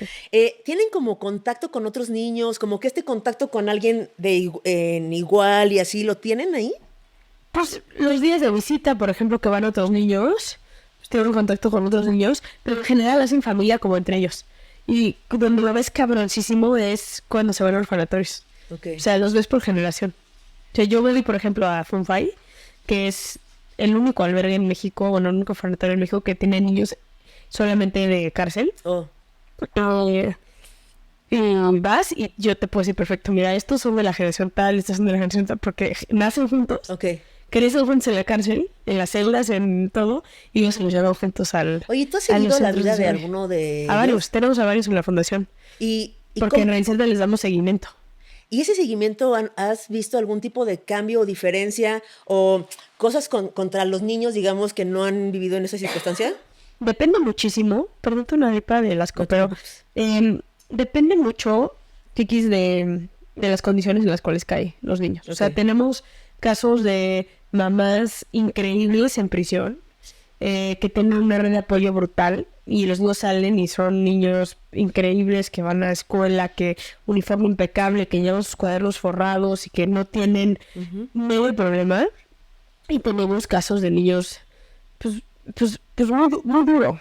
¿Tienen como contacto con otros niños? Como que este contacto con alguien en igual y así, ¿lo tienen ahí? Pues los días de visita, por ejemplo, que van otros niños, pues tienen contacto con otros niños, pero en general hacen familia como entre ellos. Y donde lo ves cabroncísimo es cuando se van a orfanatorios. Okay. O sea, los ves por generación. O sea, yo voy, por ejemplo, a Funfay, que es el único albergue en México, bueno, el único orfanatorio en México que tiene niños solamente de cárcel. Oh. Y vas y yo te puedo decir, perfecto, mira, estos son de la generación tal, estos son de la generación tal, porque nacen juntos. Okay. Crecen juntos en la cárcel, en las celdas, en todo, y ellos se los llevan juntos al... Oye, ¿tú has seguido la vida de alguno de A varios, tenemos a varios en la fundación. Porque en Reinserta les damos seguimiento. ¿Y ese seguimiento has visto algún tipo de cambio o diferencia o cosas contra los niños, digamos, que no han vivido en esa circunstancia? Depende muchísimo, perdón, una gripa de las pero depende mucho, Kikis, de las condiciones en las cuales caen los niños. Okay. O sea, tenemos casos de mamás increíbles en prisión que tienen una red de apoyo brutal y los niños salen y son niños increíbles que van a la escuela, que uniforme impecable, que llevan sus cuadernos forrados y que no tienen ningún problema. Y tenemos casos de niños pues muy duro.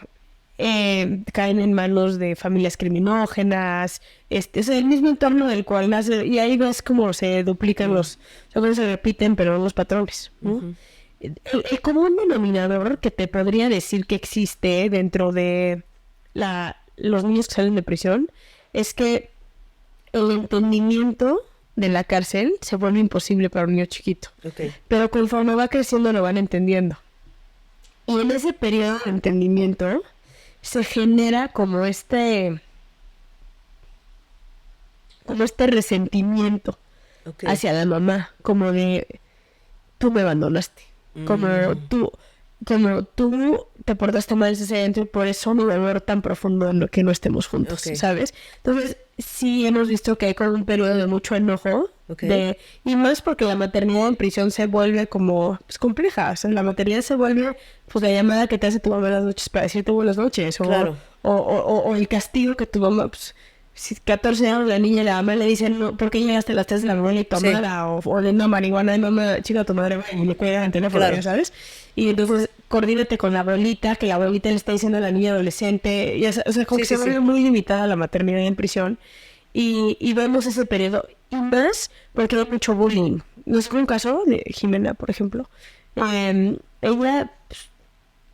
Caen en manos de familias criminógenas, es el mismo entorno del cual nace, y ahí ves cómo se duplican se repiten, pero los patrones, ¿no? El común denominador que te podría decir que existe dentro de los niños que salen de prisión es que el entendimiento de la cárcel se vuelve imposible para un niño chiquito. Okay. Pero conforme va creciendo lo van entendiendo. Y en ese periodo de entendimiento se genera como este resentimiento hacia la mamá, como de tú me abandonaste. Como tú te portaste mal ese dentro y por eso no me veo tan profundo en lo que no estemos juntos, ¿sabes? Entonces, sí hemos visto que hay como un periodo de mucho enojo, y más porque la maternidad en prisión se vuelve como compleja. O sea, la maternidad se vuelve pues la llamada que te hace tu mamá en las noches para decirte buenas noches, o el castigo que tu mamá, pues, si 14 años la niña y la mamá le dicen, no, ¿por qué llegaste a las 3 de la mañana y tomada? O de no marihuana, y mamá, chica, tu madre, y le cuelgan el teléfono, ¿sabes? Y entonces, coordínate con la abuelita, que la abuelita le está diciendo a la niña adolescente, y, o sea, como que se vuelve muy limitada la maternidad en prisión, y vemos ese periodo, y más porque hay mucho bullying. Nos fue un caso de Jimena, por ejemplo. Ella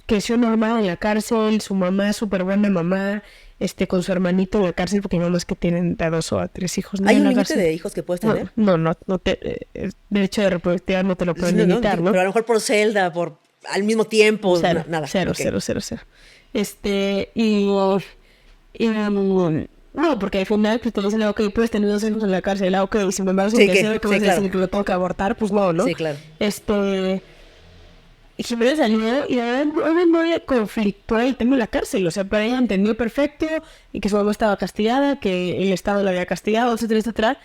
creció normal en la cárcel, su mamá, súper buena mamá, con su hermanito en la cárcel, porque no es que tienen a 2 o a 3 hijos. ¿Hay un límite de hijos que puedes tener? No derecho de reproductividad no te lo pueden limitar, ¿no? Pero a lo mejor por celda, al mismo tiempo, nada. Cero. No, porque al final pues, te dicen, ok, puedes tener 2 hijos en la cárcel, ok, si me embarazas que lo tengo que abortar, pues no. Sí, claro. Jimena salió y la verdad no había conflictuado el tema de la cárcel. O sea, para ella entendió perfecto y que su mamá estaba castigada, que el Estado la había castigado, etcétera, etcétera.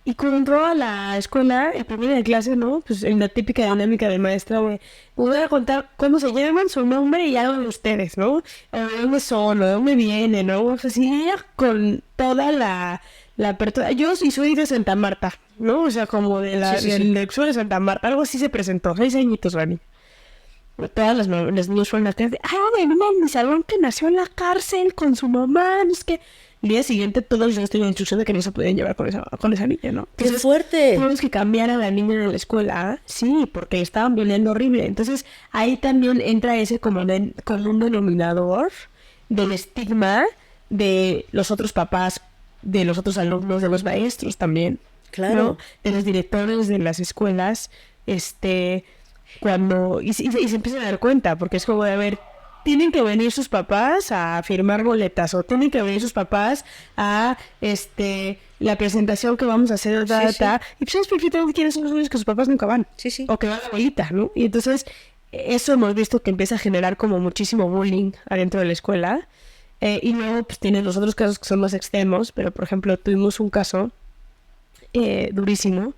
Y cuando entró a la escuela, el primer día de clase, ¿no? Pues en la típica dinámica de maestra, güey, voy a contar cómo se llaman, su nombre y algo de ustedes, ¿no? O de dónde son, o de dónde vienen, ¿no? O sea, sí, ella con toda la apertura. Yo soy de Santa Marta, ¿no? O sea, como de la del de Santa Marta, algo así se presentó, 6 añitos, Rani. Todas las niños fueron a clase, mi salón que nació en la cárcel con su mamá, no es que... El día siguiente todos los tenían instrucción de que no se podían llevar con esa niña, ¿no? Entonces, ¡qué fuerte! Tuvimos que cambiar a la niña en la escuela, sí, porque estaban violando horrible. Entonces, ahí también entra ese como un denominador del estigma de los otros papás, de los otros alumnos, de los maestros también. Claro. ¿No? De los directores de las escuelas, cuando... Y se empiezan a dar cuenta, porque es como de, a ver... Tienen que venir sus papás a firmar boletas o tienen que venir sus papás a la presentación que vamos a hacer, y pues es perfectamente quiénes son los niños que sus papás nunca van. Sí. O que va la abuelita, ¿no? Y entonces eso hemos visto que empieza a generar como muchísimo bullying adentro de la escuela. Y luego pues tienen los otros casos que son más extremos, pero por ejemplo tuvimos un caso durísimo.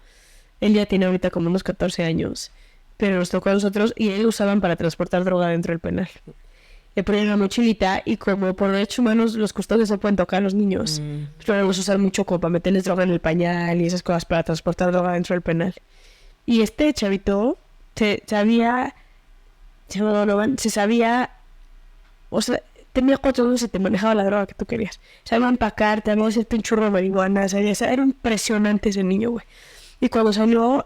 Él ya tiene ahorita como unos 14 años, pero nos tocó a nosotros y él lo usaban para transportar droga dentro del penal. Le ponían la mochilita y como por derechos humanos los custodios se pueden tocar a los niños, pues lo vamos a usar mucho como para meterles droga en el pañal y esas cosas para transportar droga dentro del penal. Y este chavito se sabía, o sea, tenía 4 años y te manejaba la droga que tú querías. Sabía empacar, te había hacerte un churro de marihuana, era impresionante ese niño, güey. Y cuando salió,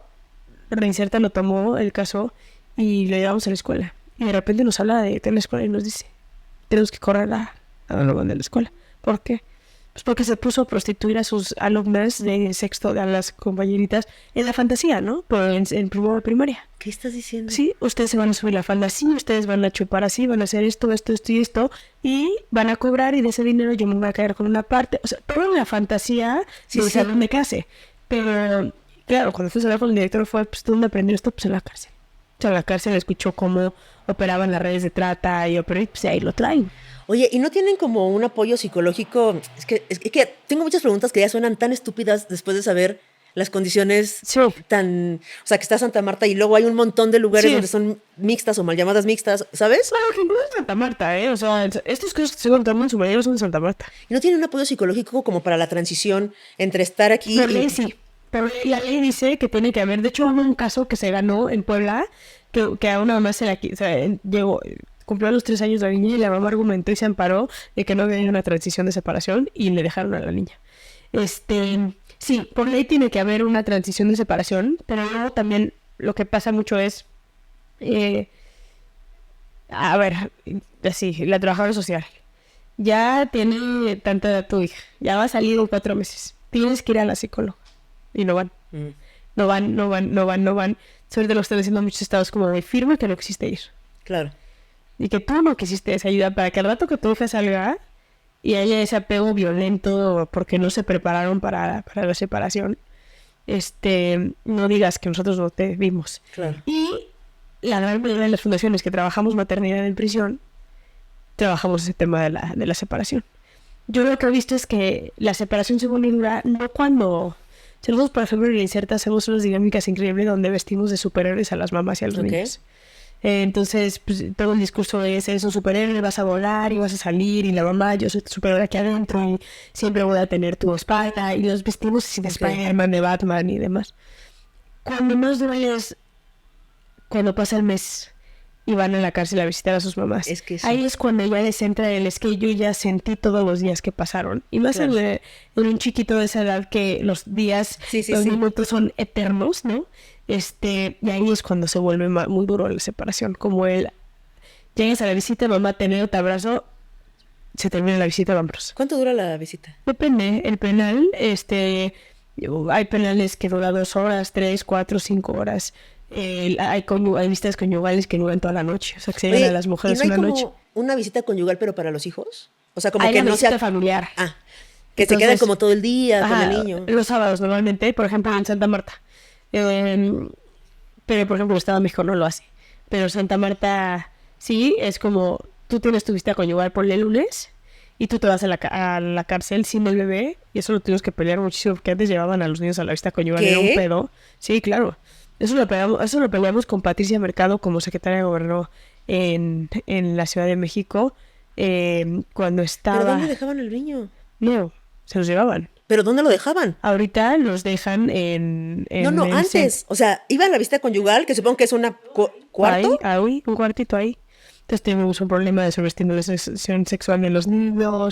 Reinserta lo tomó el caso y lo llevamos a la escuela. Y de repente nos habla de la escuela y nos dice, tenemos que correr a lo de la escuela. ¿Por qué? Pues porque se puso a prostituir a sus alumnas de sexto, a las compañeritas, en la fantasía, ¿no? En primero de primaria. ¿Qué estás diciendo? Sí, ustedes se van a subir la falda así, ustedes van a chupar así, van a hacer esto y esto, y van a cobrar y de ese dinero yo me voy a caer con una parte. O sea, toda una fantasía del salón de clase. Pero, claro, cuando fuimos a hablar con el director fue, pues, ¿dónde aprendió esto? Pues en la cárcel. O sea, en la cárcel escuchó cómo operaban las redes de trata y pues ahí lo traen. Oye, ¿y no tienen como un apoyo psicológico? Es que tengo muchas preguntas que ya suenan tan estúpidas después de saber las condiciones tan... O sea, que está Santa Marta y luego hay un montón de lugares donde son mixtas o mal llamadas mixtas, ¿sabes? Claro, que incluso Santa Marta, ¿eh? O sea, estas cosas que se contaron en su mayoría son de Santa Marta. ¿Y no tienen un apoyo psicológico como para la transición entre estar aquí y... Sí, pero la ley dice que tiene que haber... De hecho, hubo un caso que se ganó en Puebla que a una mamá cumplió los 3 años de la niña y la mamá argumentó y se amparó de que no había una transición de separación y le dejaron a la niña. Sí, por ley tiene que haber una transición de separación, pero luego también lo que pasa mucho es, la trabajadora social ya tiene tanta edad tu hija, ya va a salir en 4 meses, tienes que ir a la psicóloga y no van. No van. Sobre todo lo están haciendo muchos estados como de firma que no quisiste ir. Claro. Y que tú no quisiste esa ayuda para que al rato que tu hija salga y haya ese apego violento porque no se prepararon para la separación, no digas que nosotros no te vimos. Claro. Y la gran mayoría de las fundaciones que trabajamos maternidad en prisión, trabajamos ese tema de la separación. Yo lo que he visto es que la separación se pone dura no cuando... Nosotros, por ejemplo, en Reinserta hacemos unas dinámicas increíbles donde vestimos de superhéroes a las mamás y a los niños. Entonces, pues, todo el discurso es, eres un superhéroe, vas a volar y vas a salir, y la mamá, yo soy tu superhéroe aquí adentro, y siempre voy a tener tu espalda, y los vestimos así de Spider-Man, de Batman y demás. Cuando más duele es cuando pasa el mes y van a la cárcel a visitar a sus mamás. Es que sí. Ahí es cuando ya les entra es que yo ya sentí todos los días que pasaron. Y más en un chiquito de esa edad que los días, los minutos son eternos, ¿no? Y ahí es cuando se vuelve muy duro la separación. Como llegas a la visita, mamá, tener te abrazo, se termina la visita, vamos. ¿Cuánto dura la visita? Depende. El penal, hay penales que duran 2 horas, 3, 4, 5 horas. Hay visitas conyugales que duran toda la noche, o sea, que se llegan a las mujeres una noche. ¿Y no hay como una visita conyugal pero para los hijos? O sea, como hay que una no visita sea familiar. Que entonces, se quedan como todo el día con el niño. Los sábados normalmente, por ejemplo en Santa Marta. Pero por ejemplo el Estado de México no lo hace. pero Santa Marta sí, es como tú tienes tu vista conyugal por el lunes y tú te vas a la cárcel sin el bebé y eso lo tuvimos que pelear muchísimo porque antes llevaban a los niños a la vista conyugal, ¿Qué? era un pedo. Sí, claro. Eso lo peleamos con Patricia Mercado como secretaria de gobierno en la Ciudad de México cuando estaba... ¿Pero dónde dejaban el niño? No, se los llevaban. ¿Pero dónde lo dejaban? Ahorita los dejan en No, antes. O sea, iba a la vista conyugal, que supongo que es una cuarto. Ahí, un cuartito ahí. Entonces tenemos un problema de sobreestimulación sexual de los niños. No,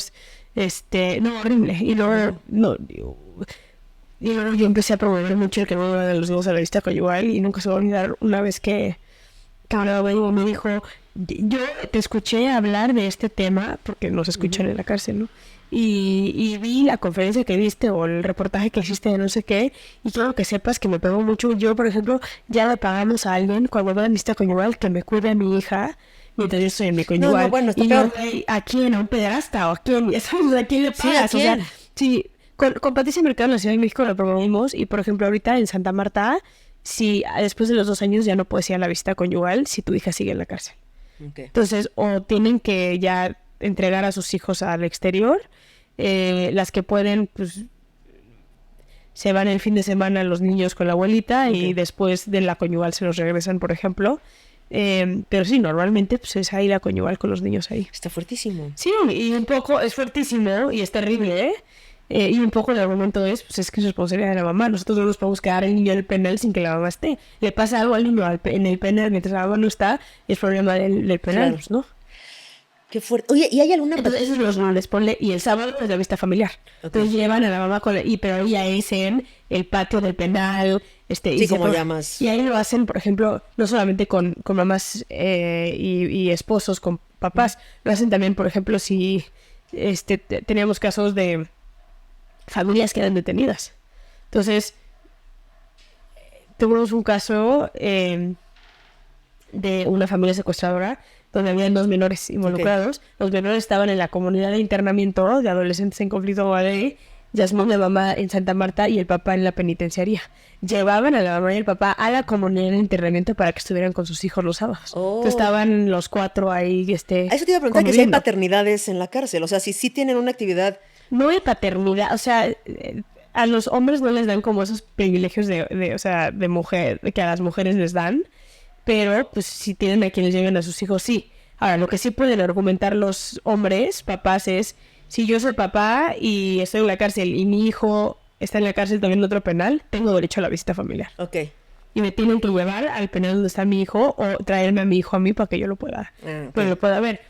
horrible. Y luego, yo empecé a promover mucho el que no de los niños a la vista conyugal y nunca se va a olvidar una vez que me dijo, yo te escuché hablar de este tema, porque nos escuchan en la cárcel, ¿no? Y vi la conferencia que viste o el reportaje que hiciste de no sé qué, y quiero que sepas que me pegó mucho. Yo, por ejemplo, ya le pagamos a alguien cuando va a la vista conyugal que me cuide a mi hija mientras yo estoy en mi conyugal. No, bueno, está y peor. ¿A quién? ¿A un pederasta? ¿O a quién? ¿A quién le pagas? Sí, ¿a quién? O sea, sí, con Patricia Mercado en la Ciudad de México lo promovimos y, por ejemplo, ahorita en Santa Marta, si después de los 2 años ya no puedes ir a la vista conyugal si tu hija sigue en la cárcel. Okay. Entonces, o tienen que ya entregar a sus hijos al exterior, las que pueden, pues, se van el fin de semana los niños con la abuelita y después de la conyugal se los regresan, por ejemplo. Pero sí, normalmente pues es ahí la conyugal con los niños ahí. Está fuertísimo. Sí, y un poco es fuertísimo y es terrible, y un poco el argumento es que es responsabilidad de la mamá. Nosotros no nos podemos quedar el niño en el penal sin que la mamá esté. Le pasa algo al niño en el penal mientras la mamá no está, es problema del penal, Claro. ¿no? Qué fuerte. Oye, ¿y hay alguna... Entonces esos los lunes, ponle, y el sábado es la vista familiar. Entonces llevan a la mamá pero ella es en el patio del penal. Sí, como llamas. Y ahí lo hacen, por ejemplo, no solamente con mamás y esposos, con papás. Lo hacen también, por ejemplo, si teníamos casos de familias que eran detenidas. Entonces, tuvimos un caso de una familia secuestradora donde habían 2 menores involucrados. Los menores estaban en la comunidad de internamiento de adolescentes en conflicto con la ley. Yasmón, la mamá en Santa Marta y el papá en la penitenciaría. Llevaban a la mamá y el papá a la comunidad de internamiento para que estuvieran con sus hijos los sábados. Entonces estaban los 4 ahí. A eso te iba a preguntar, que si hay paternidades en la cárcel. O sea, si sí tienen una actividad... No hay paternidad, o sea, a los hombres no les dan como esos privilegios de mujer, que a las mujeres les dan, pero pues si tienen a quienes lleven a sus hijos, sí. Ahora, lo que sí pueden argumentar los hombres, papás, es si yo soy papá y estoy en la cárcel y mi hijo está en la cárcel también en otro penal, tengo derecho a la visita familiar. Ok. Y me tienen que llevar al penal donde está mi hijo o traerme a mi hijo a mí para que yo lo pueda, lo pueda ver.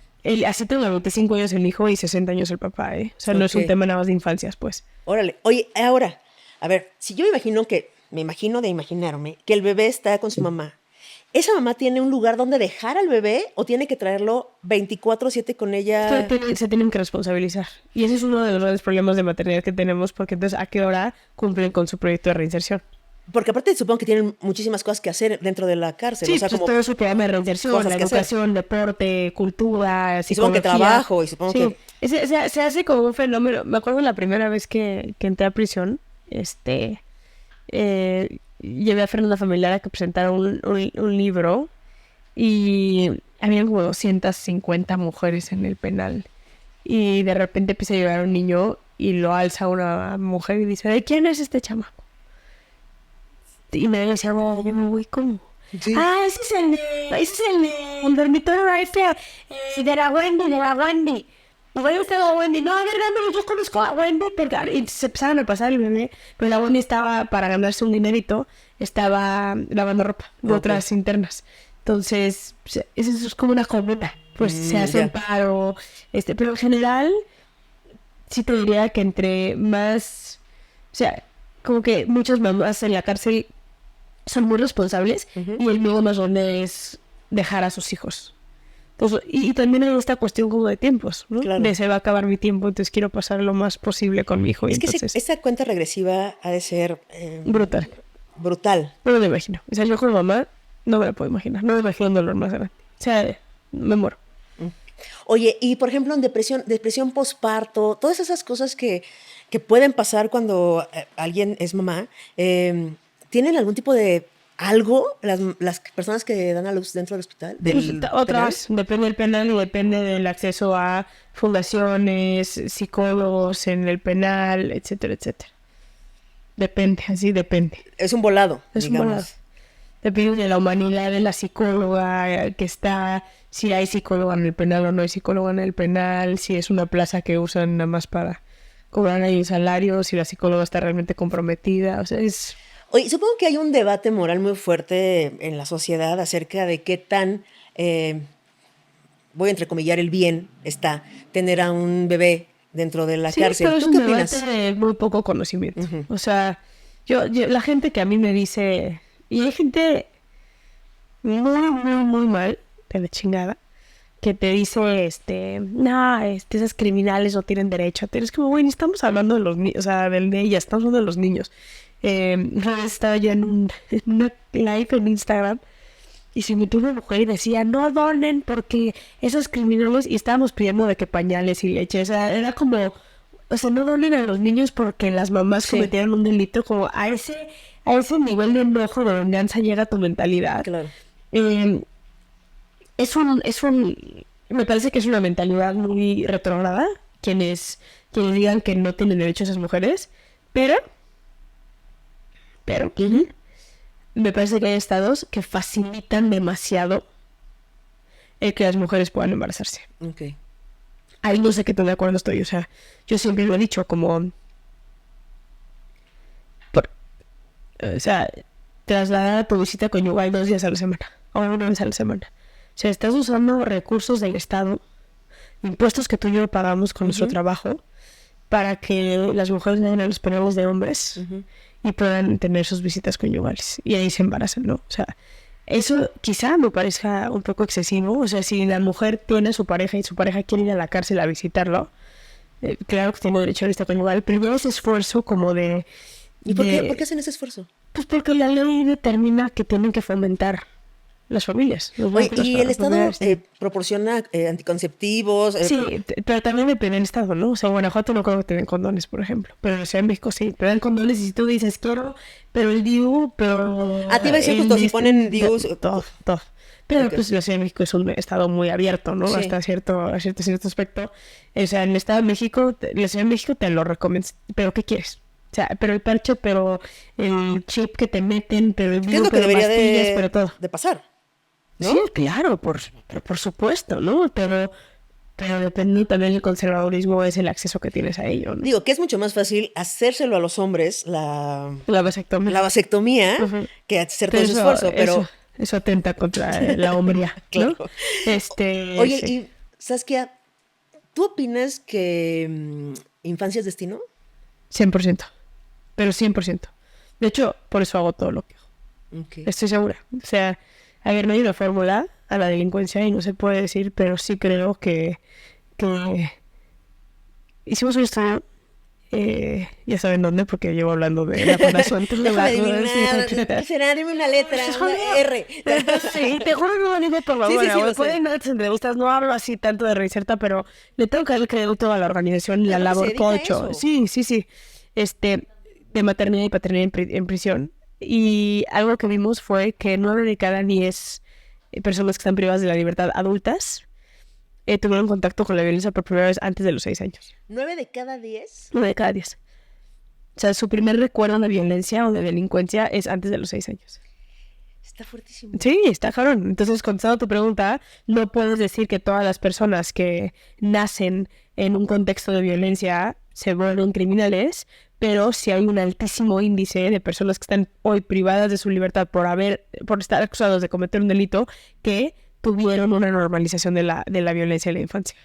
Así tengo 25 años el hijo y 60 años el papá, ¿eh? O sea, no es un tema nada más de infancias, pues. Órale. Oye, ahora, a ver, si yo me imagino de imaginarme que el bebé está con su mamá, ¿esa mamá tiene un lugar donde dejar al bebé o tiene que traerlo 24/7 con ella? Se tienen que responsabilizar. Y ese es uno de los grandes problemas de maternidad que tenemos, porque entonces, ¿a qué hora cumplen con su proyecto de reinserción? Porque aparte supongo que tienen muchísimas cosas que hacer dentro de la cárcel. Sí, o sea, pues como todo su programa de reinserción, la educación, deporte, cultura, psicología. Y supongo que trabajo y supongo que... Se hace como un fenómeno. Me acuerdo la primera vez que entré a prisión, llevé a Fernanda Familiar a que presentara un libro y habían como 250 mujeres en el penal. Y de repente empieza a llegar un niño y lo alza una mujer y dice, ¿de quién es este chamaco? Y me decía, yo me voy como... Sí. Ese es el dormitorio de la Wendy. ¿Y voy usted a Wendy? No, a ver, yo conozco a Wendy. Y se empezaron a pasar el bebé. Pero la Wendy estaba, para ganarse un dinerito, estaba lavando ropa de otras internas. Entonces, eso es como una colmena. Pues se hace un paro. Pero en general, sí te diría que entre más... O sea, como que muchas mamás en la cárcel son muy responsables y el miedo más grande es dejar a sus hijos. Entonces, y también en esta cuestión como de tiempos, ¿no? Claro. De se va a acabar mi tiempo, entonces quiero pasar lo más posible con mi hijo. Es que esa cuenta regresiva ha de ser... brutal. No me lo imagino. O sea, yo como mamá no me lo puedo imaginar. No me imagino un dolor más grande. O sea, me muero. Oye, y por ejemplo en depresión postparto, todas esas cosas que pueden pasar cuando alguien es mamá, ¿tienen algún tipo de algo las personas que dan a luz dentro del hospital? Otras, depende del penal y depende del acceso a fundaciones, psicólogos en el penal, etcétera, etcétera. Depende, así depende. Es un volado, digamos. Un volado. Depende de la humanidad de la psicóloga que está, si hay psicóloga en el penal o no hay psicóloga en el penal, si es una plaza que usan nada más para cobrar ahí un salario, si la psicóloga está realmente comprometida, o sea, es... Oye, supongo que hay un debate moral muy fuerte en la sociedad acerca de qué tan, voy a entrecomillar, el bien está tener a un bebé dentro de la cárcel. Pero ¿Tú qué opinas? Es un debate de muy poco conocimiento. Uh-huh. O sea, yo, la gente que a mí me dice, y hay gente muy mal, de la chingada, que te dice, esas criminales no tienen derecho. Es como, güey, estamos hablando de los niños, o sea, de ellas, estamos hablando de los niños. Estaba yo en una live en Instagram y se metió una mujer y decía, no donen porque esos criminales, y estábamos pidiendo de que pañales y leche, o sea, era como, o sea, no donen a los niños porque las mamás cometieron un delito, como a ese nivel de enojo, de venganza llega tu mentalidad. Claro. Me parece que es una mentalidad muy retrógrada, quienes digan que no tienen derecho a esas mujeres, pero uh-huh, me parece que hay estados que facilitan demasiado el que las mujeres puedan embarazarse. Okay. Ahí no sé qué tan de acuerdo estoy, o sea, yo siempre lo he dicho como... trasladar a tu visita conyugal 2 días a la semana, o 1 vez a la semana. O sea, estás usando recursos del Estado, impuestos que tú y yo pagamos con nuestro trabajo, para que las mujeres vayan a los penales de hombres y puedan tener sus visitas conyugales. Y ahí se embarazan, ¿no? O sea, eso quizá me parezca un poco excesivo. O sea, si la mujer tiene a su pareja y su pareja quiere ir a la cárcel a visitarlo, claro que tiene derecho a visita conyugal, pero no ese esfuerzo como de... ¿Y por qué hacen ese esfuerzo? Pues porque la ley determina que tienen que fomentar las familias. Oye, ¿y el Estado proporciona anticonceptivos? Sí, pero también depende del Estado, ¿no? O sea, Guanajuato no creo que te den condones, por ejemplo. Pero en Ciudad de México sí, te dan condones y si tú dices, quiero, pero el DIU, pero... A ti va a decir justo, si ponen DIUs... Todo. Pero pues la Ciudad de México es un estado muy abierto, ¿no? Sí. Hasta cierto aspecto. O sea, en el Estado de México, la Ciudad de México te lo recomiendo, pero ¿qué quieres? O sea, pero el parche, pero el chip que te meten, pero el DIU, pero pastillas, pero todo. De pasar, ¿no? Sí, claro, por supuesto, ¿no? Pero depende también del conservadurismo, es el acceso que tienes a ello, ¿no? Digo, que es mucho más fácil hacérselo a los hombres, la vasectomía, uh-huh, que hacer todo ese esfuerzo, pero... Eso atenta contra la hombría, ¿no? Claro. Oye, sí. Y Saskia, ¿tú opinas que infancia es destino? 100%, pero 100%. De hecho, por eso hago todo lo que hago. Okay. Estoy segura. O sea, a ver, no hay una fórmula a la delincuencia y no se puede decir, pero sí creo que hicimos un estudio, ya saben dónde, porque llevo hablando de la fundación antes de la... ¿Qué será? Dime una letra, una R. Sí, te juro que no digo por favor. Sí, pueden dar entrevistas, no hablo así tanto de Reinserta, pero le tengo que dar el crédito a la organización y la labor que he hecho. Sí. De maternidad y paternidad en prisión. Y algo que vimos fue que 9 de cada 10 personas que están privadas de la libertad adultas tuvieron contacto con la violencia por primera vez antes de los 6 años. ¿9 de cada 10? 9 de cada 10. O sea, su primer recuerdo de violencia o de delincuencia es antes de los 6 años. Está fuertísimo. Sí, está cabrón. Entonces, contestando tu pregunta, no puedes decir que todas las personas que nacen en un contexto de violencia se vuelven criminales, pero sí hay un altísimo índice de personas que están hoy privadas de su libertad por estar acusados de cometer un delito que tuvieron una normalización de la violencia en la infancia.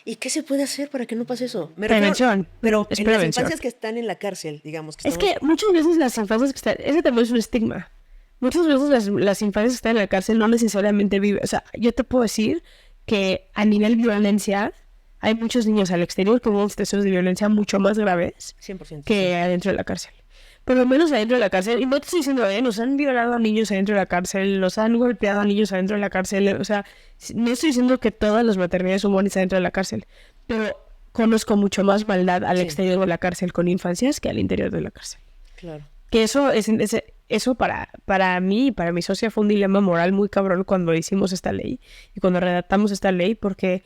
¿Y qué se puede hacer para que no pase eso? Prevención. Pero en las infancias que están en la cárcel, digamos. Es que muchas veces las infancias que están... Ese también es un estigma. Muchas veces las infancias que están en la cárcel no necesariamente viven... O sea, yo te puedo decir que a nivel violencia hay muchos niños al exterior con unos situaciones de violencia mucho más graves 100%, que adentro de la cárcel. Por lo menos adentro de la cárcel, y no te estoy diciendo, nos han violado a niños adentro de la cárcel, los han golpeado a niños adentro de la cárcel, o sea, no estoy diciendo que todas las maternidades son buenas adentro de la cárcel, pero conozco mucho más maldad al exterior de la cárcel con infancias que al interior de la cárcel. Claro. Que eso es eso para mí y para mi socia fue un dilema moral muy cabrón cuando hicimos esta ley y cuando redactamos esta ley porque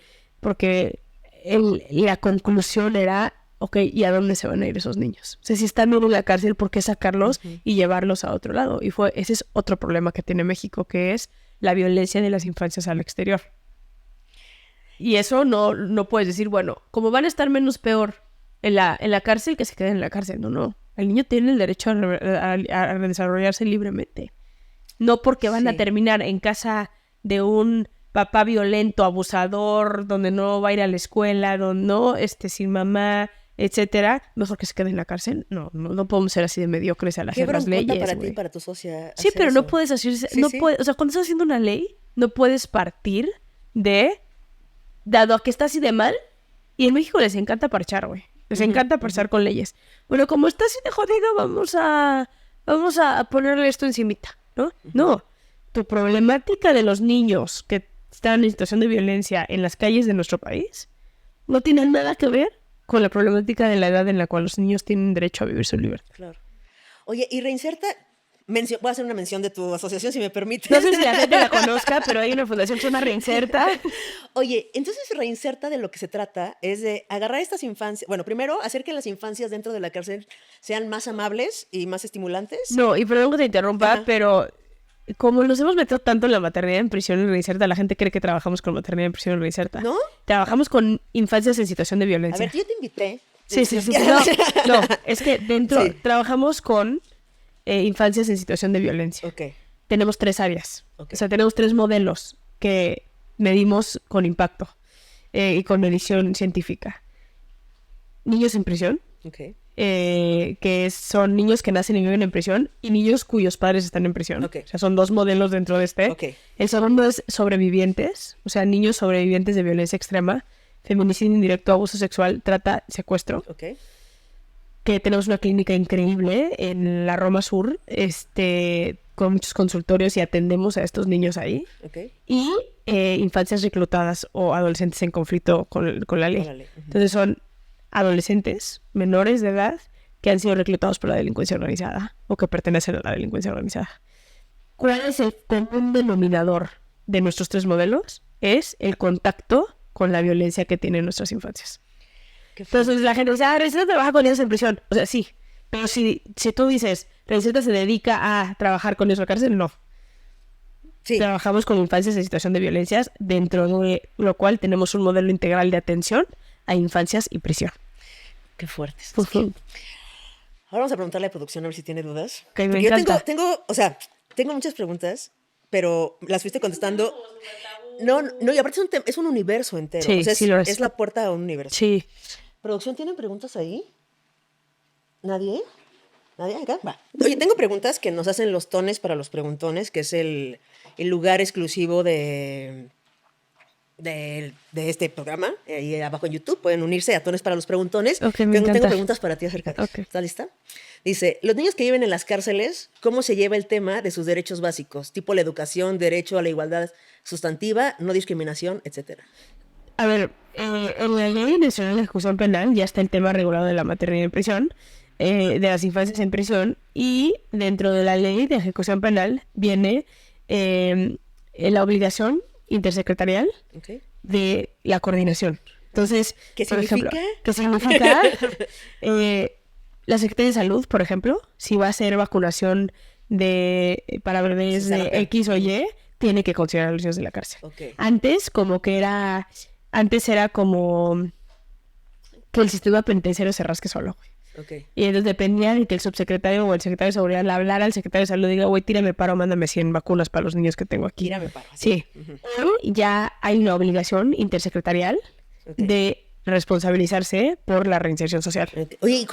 la conclusión era, ok, ¿y a dónde se van a ir esos niños? O sea, si están en la cárcel, ¿por qué sacarlos y llevarlos a otro lado? Y ese es otro problema que tiene México, que es la violencia de las infancias al exterior. Y eso no puedes decir, bueno, como van a estar menos peor en la cárcel, que se queden en la cárcel. No. El niño tiene el derecho a desarrollarse libremente. No porque van a terminar en casa de un papá violento, abusador, donde no va a ir a la escuela, donde no, sin mamá, etcétera, mejor que se quede en la cárcel. No podemos ser así de mediocres al hacer las leyes. Qué para ti y para tu socia. Sí, pero eso. No puedes hacer, o sea, cuando estás haciendo una ley, no puedes partir dado a que está así de mal, y en México les encanta parchar, güey. Les encanta parchar con leyes. Bueno, como está así de jodido, vamos a ponerle esto encimita, ¿no? No. Tu problemática de los niños que están en situación de violencia en las calles de nuestro país no tiene nada que ver con la problemática de la edad en la cual los niños tienen derecho a vivir su libertad. Claro. Oye, y Reinserta, voy a hacer una mención de tu asociación, si me permites. No sé si la gente la conozca, pero hay una fundación que se llama Reinserta. Oye, entonces Reinserta de lo que se trata es de agarrar estas infancias, bueno, primero hacer que las infancias dentro de la cárcel sean más amables y más estimulantes. No, y perdón que te interrumpa, pero como nos hemos metido tanto en la maternidad en prisión y Reinserta, la gente cree que trabajamos con maternidad en prisión y Reinserta. ¿No? Trabajamos con infancias en situación de violencia. A ver, yo te invité. Sí. No, es que dentro trabajamos con infancias en situación de violencia. Ok. Tenemos 3 áreas. Okay. O sea, tenemos 3 modelos que medimos con impacto y con medición científica. Niños en prisión. Okay. Que son niños que nacen y viven en prisión y niños cuyos padres están en prisión. Okay. O sea, son 2 modelos dentro de este. Okay. El segundo es sobrevivientes, o sea, niños sobrevivientes de violencia extrema, feminicidio indirecto, abuso sexual, trata, secuestro. Okay. Que tenemos una clínica increíble en la Roma Sur, con muchos consultorios y atendemos a estos niños ahí. Okay. Y infancias reclutadas o adolescentes en conflicto con la ley. Entonces son adolescentes menores de edad que han sido reclutados por la delincuencia organizada o que pertenecen a la delincuencia organizada. ¿Cuál es el común denominador de nuestros 3 modelos? Es el contacto con la violencia que tienen nuestras infancias. Entonces la gente dice, Reinserta trabaja con niños en prisión. O sea, sí, pero si tú dices, Reinserta se dedica a trabajar con niños en la cárcel, no. Sí. Trabajamos con infancias en situación de violencias, dentro de lo cual tenemos un modelo integral de atención a infancias y prisión. Qué fuerte. Ahora vamos a preguntarle a producción a ver si tiene dudas. Okay, me encanta. Tengo muchas preguntas, pero las fuiste contestando. No, y aparte es un universo entero. Sí, o sea, sí lo es. Es la puerta a un universo. Sí. ¿Producción tienen preguntas ahí? ¿Nadie? ¿Nadie acá? Va. Oye, tengo preguntas que nos hacen los tones para los preguntones, que es el lugar exclusivo de este programa. Ahí abajo en YouTube pueden unirse a Tones para los Preguntones. Okay, tengo preguntas para ti acerca de eso. ¿Estás lista? Dice, los niños que viven en las cárceles, ¿cómo se lleva el tema de sus derechos básicos? Tipo la educación, derecho a la igualdad sustantiva, no discriminación, etcétera. A ver, en la Ley Nacional de Ejecución Penal ya está el tema regulado de la maternidad en prisión, de las infancias en prisión, y dentro de la Ley de Ejecución Penal viene la obligación intersecretarial de la coordinación. Entonces, ¿qué significa? La Secretaría de Salud, por ejemplo, si va a hacer vacunación para bebés de X o Y, tiene que considerar a los niños de la cárcel. Okay. Antes era como que el sistema penitenciario se rasque solo. Okay. Y entonces dependía de que el subsecretario o el secretario de Seguridad le hablara al secretario de Salud y diga, güey, tírame paro, mándame 100 vacunas para los niños que tengo aquí. Tírame paro. Sí. Pero ya hay una obligación intersecretarial de responsabilizarse por la reinserción social. Okay. Oye, y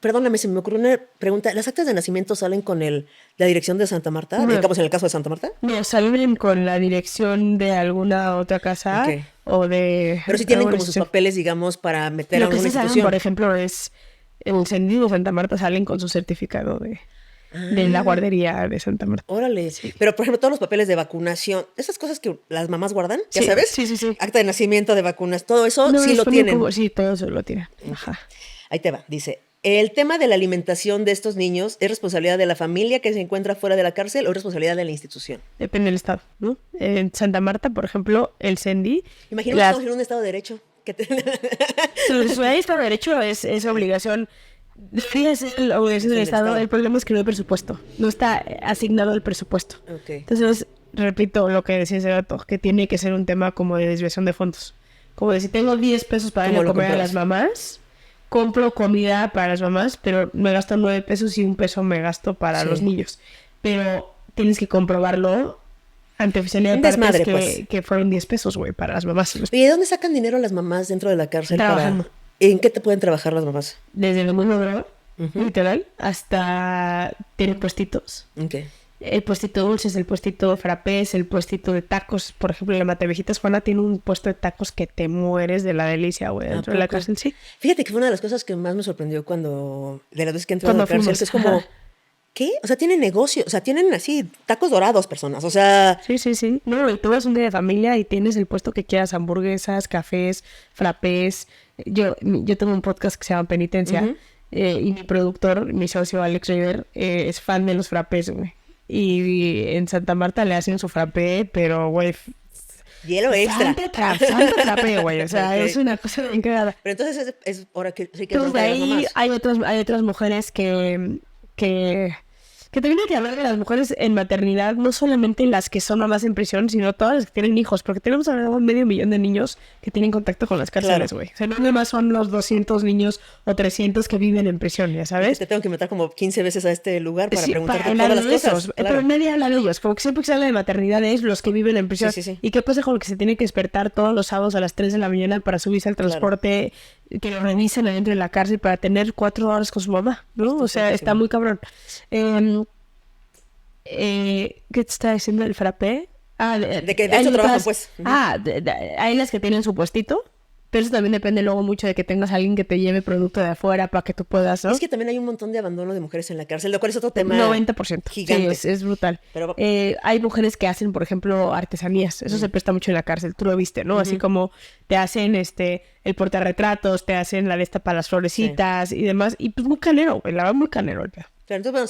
perdóname, se me ocurrió una pregunta. ¿Las actas de nacimiento salen con la dirección de Santa Marta? No. Digamos en el caso de Santa Marta. No, salen con la dirección de alguna otra casa o de... Pero sí tienen como sus papeles, digamos, para meter a una institución. Salen, por ejemplo, es... En el Sendido Santa Marta salen con su certificado de la guardería de Santa Marta. Órale. Sí. Pero, por ejemplo, todos los papeles de vacunación, esas cosas que las mamás guardan, ¿ya sabes? Sí. Acta de nacimiento, de vacunas, todo eso sí lo tienen. Sí, todo eso lo tienen. Ajá. Ahí te va. Dice, ¿El tema de la alimentación de estos niños es responsabilidad de la familia que se encuentra fuera de la cárcel o es responsabilidad de la institución? Depende del estado, ¿no? En Santa Marta, por ejemplo, el CENDI... Imagínate que estamos en un estado de derecho. Su estado de derecho es obligación... Debería ser la obligación del Estado. El problema es que no hay presupuesto. No está asignado el presupuesto. Okay. Entonces, repito lo que decía ese dato, que tiene que ser un tema como de desviación de fondos. Como de si tengo 10 pesos para ir a comer a las mamás, compro comida para las mamás, pero me gasto 9 pesos y 1 peso me gasto para los niños. Pero tienes que comprobarlo ante oficialidad de partes que fueron 10 pesos, güey, para las mamás. ¿Y de dónde sacan dinero las mamás dentro de la cárcel? Trabajando. ¿En qué te pueden trabajar las mamás? Desde el mundo droga, literal, hasta tienen puestitos. Okay. El puestito de dulces, el puestito de frappés, el puestito de tacos. Por ejemplo, la Matevejitas Juana tiene un puesto de tacos que te mueres de la delicia, güey, dentro de la cárcel, sí. Fíjate que fue una de las cosas que más me sorprendió de las veces que entré a la cárcel, que es como... ¿Qué? O sea, tienen negocio, o sea, tienen así tacos dorados personas, o sea... Sí. No, y tú vas un día de familia y tienes el puesto que quieras, hamburguesas, cafés, frappés. Yo tengo un podcast que se llama Penitencia y mi productor, mi socio Alex River, es fan de los frappés, güey. Y en Santa Marta le hacen su frappé, pero, güey... Hielo extra. Santo frappé, güey, o sea, es una cosa bien cagada. Pero entonces es hora que... Sí, que entonces, de ahí hay otras mujeres que también hay que hablar de las mujeres en maternidad, no solamente las que son mamás en prisión, sino todas las que tienen hijos, porque tenemos alrededor de 500,000 de niños que tienen contacto con las cárceles, güey. O sea, no nada más son los 200 niños o 300 que viven en prisión, ya sabes. Te tengo que meter como 15 veces a este lugar para preguntarte todas las cosas. Claro. Pero nadie habla de ellos, como que siempre que se habla de maternidad es los que viven en prisión. Sí. ¿Y qué pasa con el que se tiene que despertar todos los sábados a las 3 de la mañana para subirse al transporte, que lo revisen adentro de la cárcel para tener 4 horas con su mamá, ¿no? O sea, está muy cabrón. ¿Qué te está diciendo el frappé? De que de hecho trabajan, pues. Hay las que tienen su puestito, pero eso también depende luego mucho de que tengas a alguien que te lleve producto de afuera para que tú puedas, ¿no? Es que también hay un montón de abandono de mujeres en la cárcel, lo cual es otro tema 90%. gigante. Sí, es brutal. Pero... hay mujeres que hacen, por ejemplo, artesanías. Eso se presta mucho en la cárcel, tú lo viste, ¿no? Así como te hacen el portarretratos, te hacen la de esta para las florecitas y demás. Y pues muy canero, güey, la va muy canero el pedo. Claro, entonces, bueno,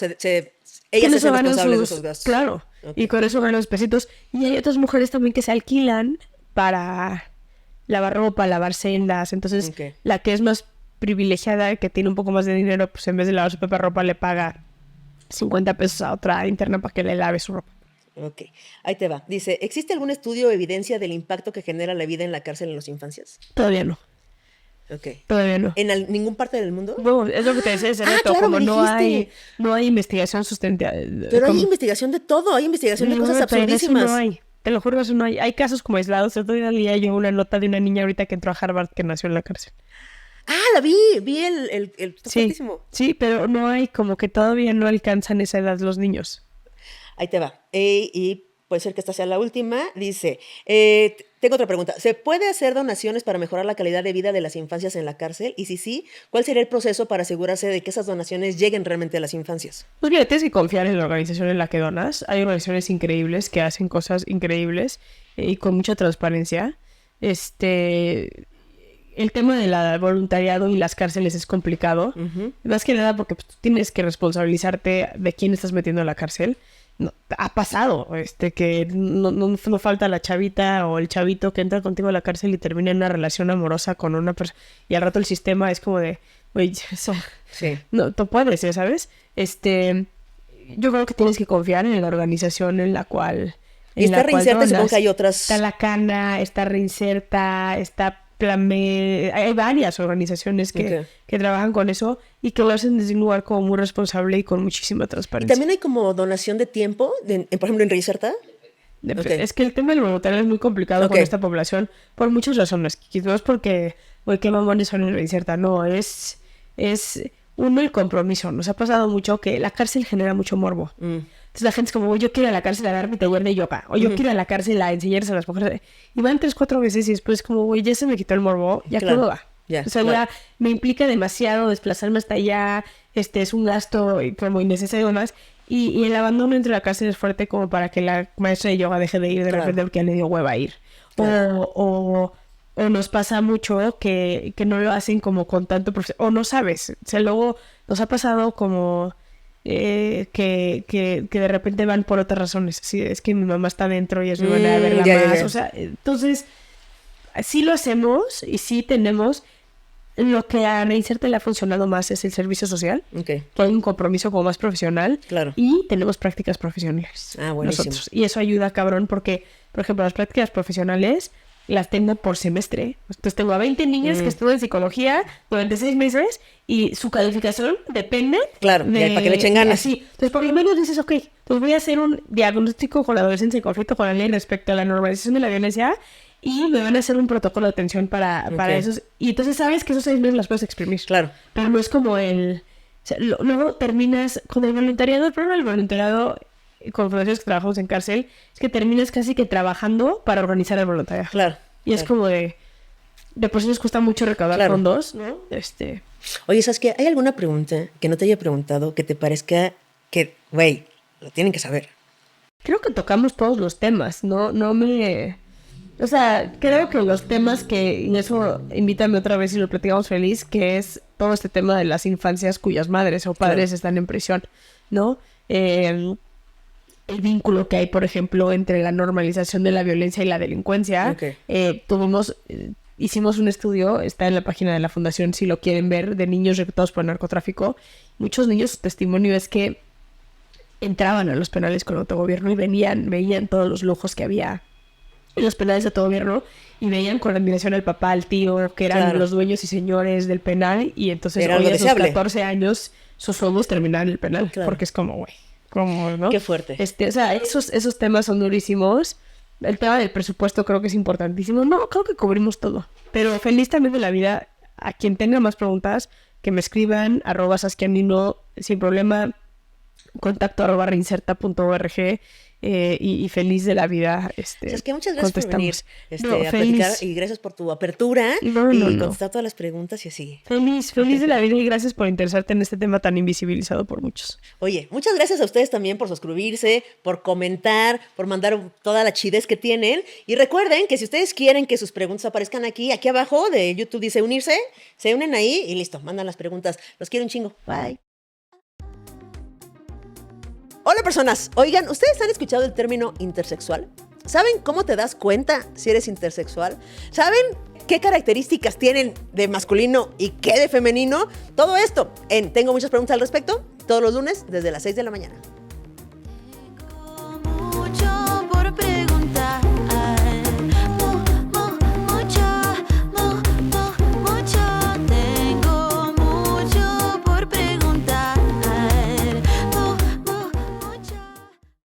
ellas se hacen responsables de esos gastos. Claro, y con eso ganan los pesitos. Y hay otras mujeres también que se alquilan para lavar ropa, lavar celdas. Entonces, la que es más privilegiada, que tiene un poco más de dinero, pues en vez de lavar su propia ropa, le paga 50 pesos a otra interna para que le lave su ropa. Ok, ahí te va. Dice, ¿existe algún estudio o evidencia del impacto que genera la vida en la cárcel en las infancias? Todavía no. Okay. Todavía no. ¿En ningún parte del mundo? Bueno, es lo que te decía ese reto, claro, como no hay investigación sustentada. Pero hay investigación de todo, hay investigación de cosas absurdísimas. No hay, te lo juro, eso no hay. Hay casos como aislados. El otro día leía yo una nota de una niña ahorita que entró a Harvard que nació en la cárcel. La vi el sí, pero no hay, como que todavía no alcanzan esa edad los niños. Ahí te va. Y puede ser que esta sea la última. Dice, tengo otra pregunta. ¿Se puede hacer donaciones para mejorar la calidad de vida de las infancias en la cárcel? Y si sí, ¿cuál sería el proceso para asegurarse de que esas donaciones lleguen realmente a las infancias? Pues mira, tienes que confiar en la organización en la que donas. Hay organizaciones increíbles que hacen cosas increíbles y con mucha transparencia. El tema de la voluntariado y las cárceles es complicado. Más que nada porque pues, tú tienes que responsabilizarte de quién estás metiendo a la cárcel. No, ha pasado que no falta la chavita o el chavito que entra contigo a la cárcel y termina en una relación amorosa con una persona y al rato el sistema es como de güey, eso no, tú puedes, ¿ya sabes? Yo creo que tienes que confiar en la organización en la cual y está Reinserta, supongo que hay otras. Está La Cana, está Reinserta, está Plan B. Hay varias organizaciones que trabajan con eso y que lo hacen desde un lugar como muy responsable y con muchísima transparencia. ¿Y también hay como donación de tiempo, por ejemplo, en Reinserta? Es que el tema del voluntario es muy complicado con esta población por muchas razones. No es porque, güey, qué mamones son en Reinserta. No, es uno, el compromiso. Nos ha pasado mucho que la cárcel genera mucho morbo. Entonces la gente es como, güey, yo quiero ir a la cárcel a dar mi taller de yoga. O yo quiero ir a la cárcel a enseñarles a las mujeres. Y van 3-4 veces y después es como, güey, ya se me quitó el morbo. Ya todo va. O sea, ya me implica demasiado desplazarme hasta allá. Es un gasto como innecesario más. Y el abandono entre la cárcel es fuerte como para que la maestra de yoga deje de ir de repente porque ya le dio hueva a ir. O nos pasa mucho que no lo hacen como con tanto o no sabes. O sea, luego nos ha pasado como que de repente van por otras razones. Así, es que mi mamá está dentro y es mi manera de verla más. O sea, entonces, sí lo hacemos y sí tenemos. Lo que a Reinserta le ha funcionado más es el servicio social. Okay. Que hay un compromiso como más profesional. Claro. Y tenemos prácticas profesionales. Ah, buenísimo. Nosotros. Y eso ayuda, cabrón, porque, por ejemplo, las prácticas profesionales las tengo por semestre. Entonces tengo a 20 niñas que estudian psicología durante 6 meses y su calificación depende. Claro, para que le echen ganas. Así. Entonces, por lo menos dices, ok, pues voy a hacer un diagnóstico con la adolescencia en conflicto con la ley respecto a la normalización de la violencia y me van a hacer un protocolo de atención para esos. Y entonces sabes que esos 6 meses las puedes exprimir. Claro. Pero no es como el... O sea, luego terminas con el voluntariado, pero el voluntariado con fundaciones que trabajamos en cárcel, es que terminas casi que trabajando para organizar el voluntariado. Claro. Y es como de por sí nos cuesta mucho recaudar fondos, ¿no? Oye, ¿sabes qué? ¿Hay alguna pregunta que no te haya preguntado que te parezca que, güey, lo tienen que saber? Creo que tocamos todos los temas, no me... O sea, creo que los temas y eso invítame otra vez y lo platicamos feliz, que es todo este tema de las infancias cuyas madres o padres están en prisión, ¿no? El vínculo que hay, por ejemplo, entre la normalización de la violencia y la delincuencia. Okay. Hicimos un estudio, está en la página de la fundación si lo quieren ver, de niños reclutados por el narcotráfico. Muchos niños, su testimonio es que entraban a los penales con autogobierno y veían todos los lujos que había en los penales de autogobierno y veían con admiración al papá, al tío, que eran los dueños y señores del penal, y entonces hoy a sus 14 años sus sueños terminaban en el penal, porque es como, güey. ¿No? Qué fuerte. O sea, esos temas son durísimos. El tema del presupuesto creo que es importantísimo. No, creo que cubrimos todo. Pero feliz también de la vida. A quien tenga más preguntas, que me escriban, @saskianino, sin problema, contacto @reinserta.org. Y feliz de la vida. Es que muchas gracias por venir a platicar y gracias por tu apertura y contestar todas las preguntas y así. Feliz de la vida y gracias por interesarte en este tema tan invisibilizado por muchos. Oye, muchas gracias a ustedes también por suscribirse, por comentar, por mandar toda la chidez que tienen. Y recuerden que si ustedes quieren que sus preguntas aparezcan aquí abajo de YouTube dice unirse, se unen ahí y listo, mandan las preguntas. Los quiero un chingo. Bye. Hola personas, oigan, ¿ustedes han escuchado el término intersexual? ¿Saben cómo te das cuenta si eres intersexual? ¿Saben qué características tienen de masculino y qué de femenino? Todo esto en Tengo Muchas Preguntas al Respecto, todos los lunes desde las 6 de la mañana.